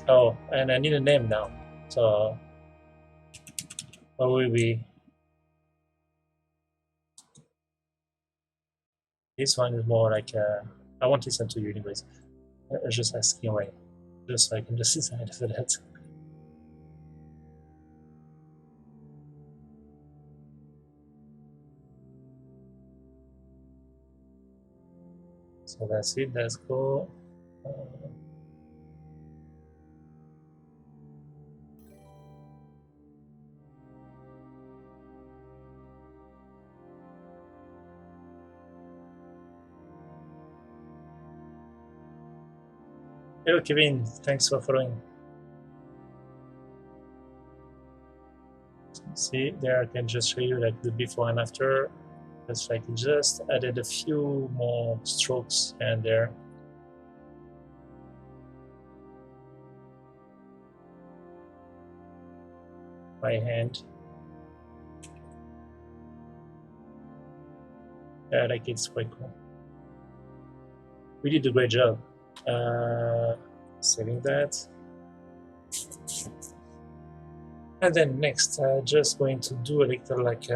Oh, and I need a name now. So what will be? This one is more like I won't listen to you anyways. I'm just asking away, just so I can just decide for that. So that's it. Let's go. Hello, Kevin. Thanks for following. See, there I can just show you like the before and after. It's like just added a few more strokes and there. My hand. Yeah, like it's quite cool. We did a great job. Saving that. And then next, just going to do a little like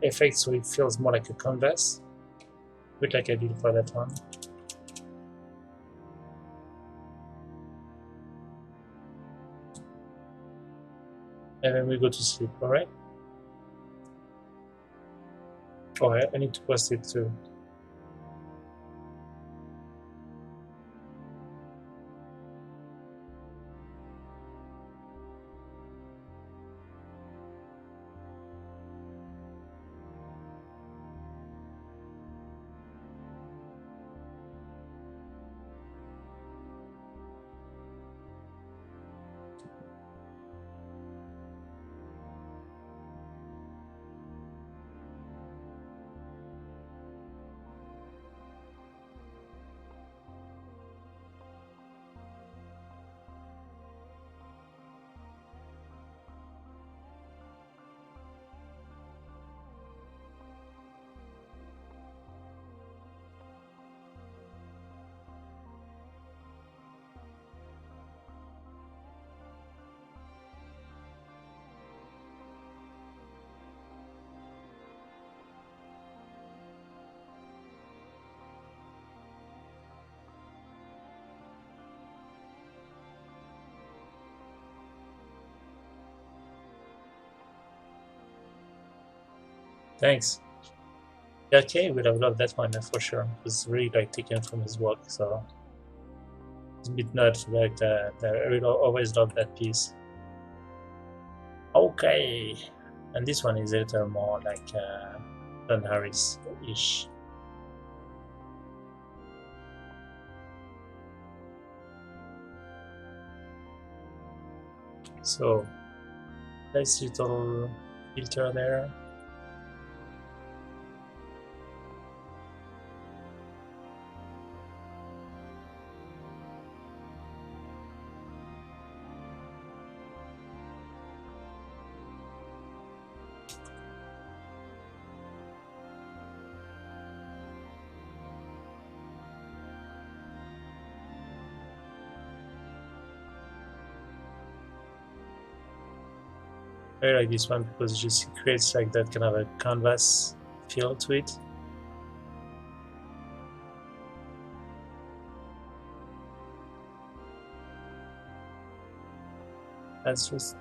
effect so it feels more like a canvas, which like I did for that one. And then we go to sleep, alright? Oh, I need to post it too. Thanks. Yeah, Kay would have loved that one for sure. It was really like taken from his work, so it's a bit nerd for that. I will always love that piece. Okay, and this one is a little more like John Harris-ish. So nice little filter there. I like this one because it just creates like that kind of a canvas feel to it. That's just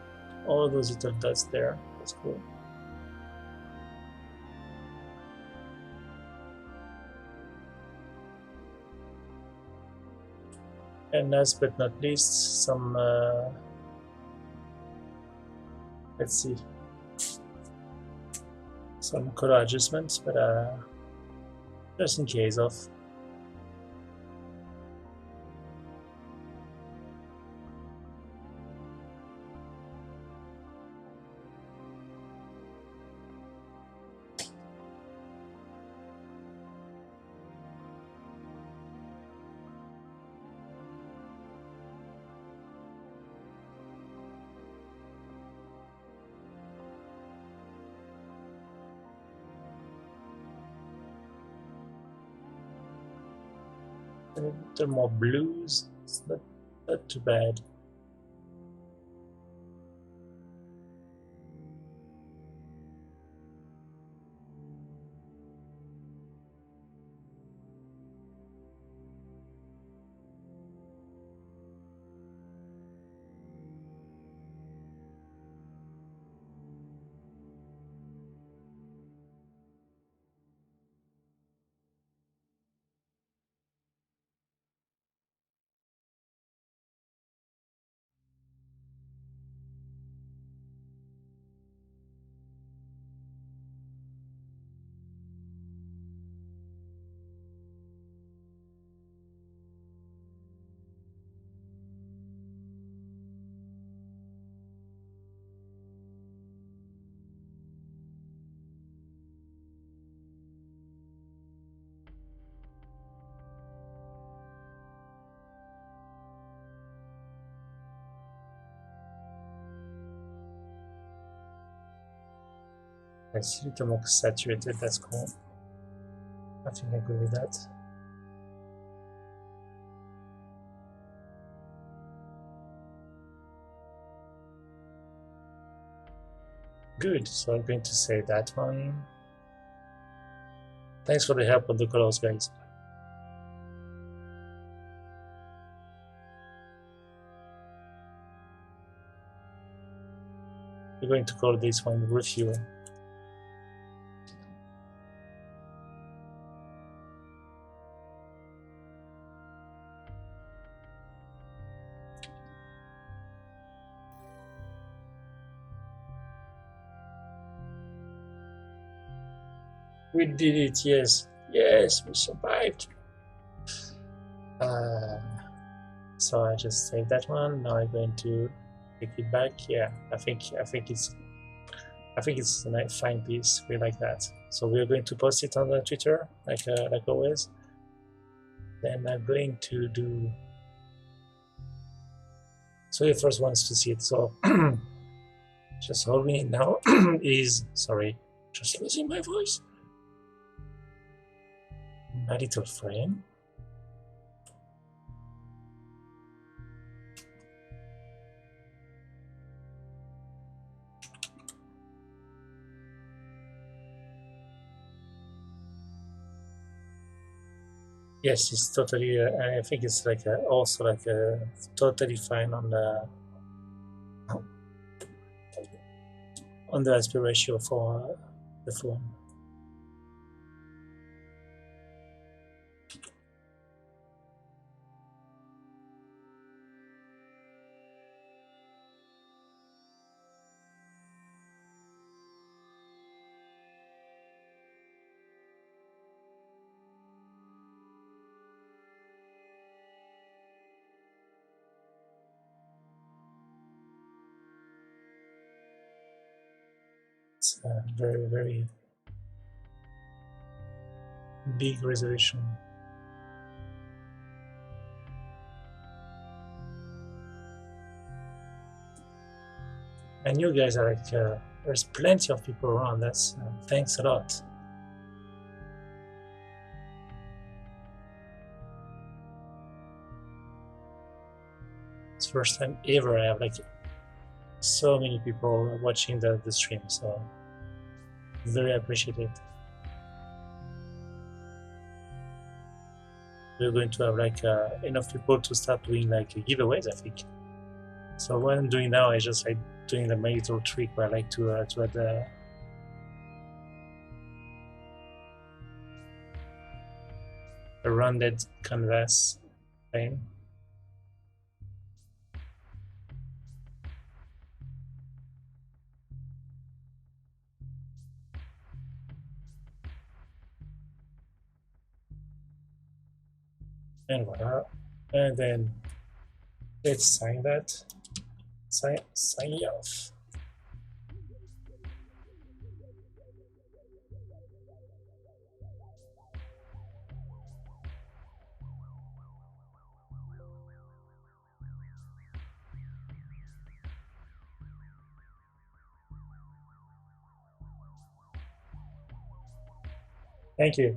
all those little dots there. That's cool. And last but not least, some let's see, some color adjustments, but just in case of. A little more blues. It's not too bad. It's a little more saturated, that's cool. I think I agree with that. Good, so I'm going to say that one. Thanks for the help with the colors, guys. We're going to call this one review. We did it, yes. Yes, we survived. So I just saved that one. Now I'm going to take it back. Yeah, I think it's a nice fine piece. We like that. So we're going to post it on the Twitter, like always. Then I'm going to do. So the first ones to see it. So just holding it now is sorry, just losing my voice. My little frame. Yes, it's totally. I think it's like also like totally fine on the aspect ratio for the phone. It's a very, very big resolution. And you guys are like, there's plenty of people around. That's thanks a lot. It's the first time ever I have like so many people watching the stream, so very appreciated. We're going to have like enough people to start doing like giveaways, I think. So what I'm doing now is just like doing the little trick where I like to add a rounded canvas frame. And voila. And then let's sign that. Sign off. Thank you.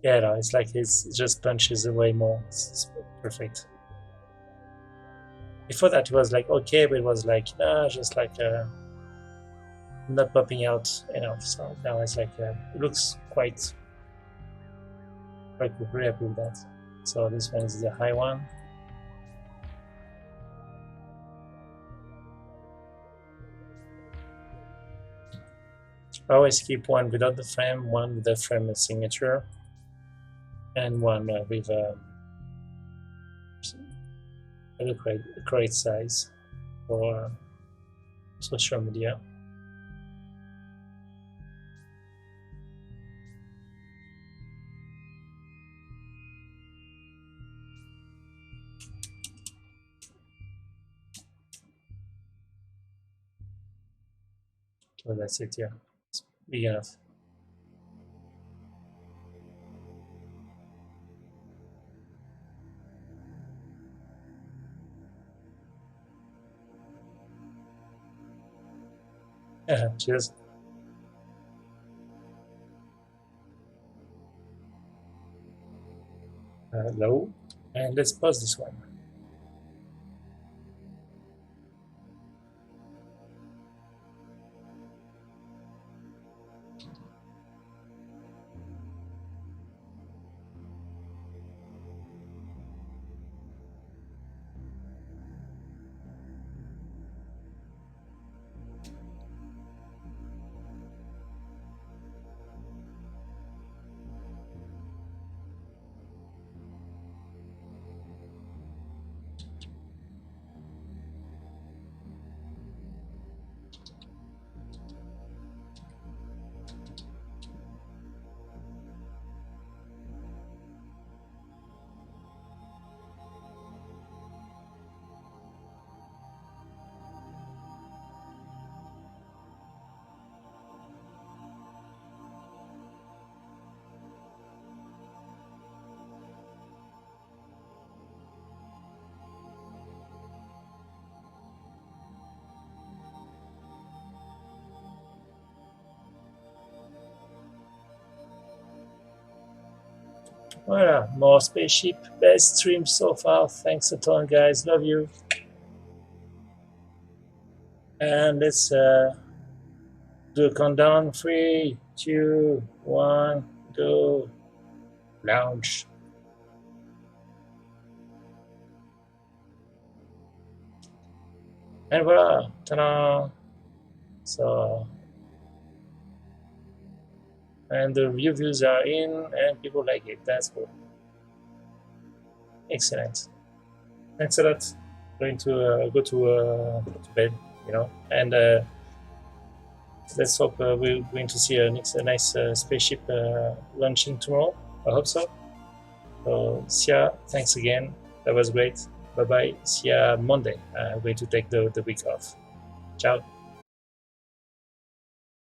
Yeah, no, it's like it just punches away more. It's perfect. Before that, it was like okay, but it was like nah, just like not popping out enough. So now it's like it looks quite good. Very happy with that. So this one is the high one. I always keep one without the frame, one with the frame signature, and one with a great size for social media. So that's it, yeah. It's big enough. Yeah, cheers. Low. And let's pause this one. Voilà, more spaceship. Best stream so far. Thanks a ton, guys. Love you. And let's do a countdown. 3, 2, 1, go. Launch. And voila. Ta-da. So, and the reviews are in and people like it. That's cool. Excellent. Thanks a lot. Going to go to bed, and let's hope we're going to see a nice spaceship launching tomorrow. I hope so. So, see ya. Thanks again. That was great. Bye bye. See ya Monday. I'm going to take the week off. Ciao.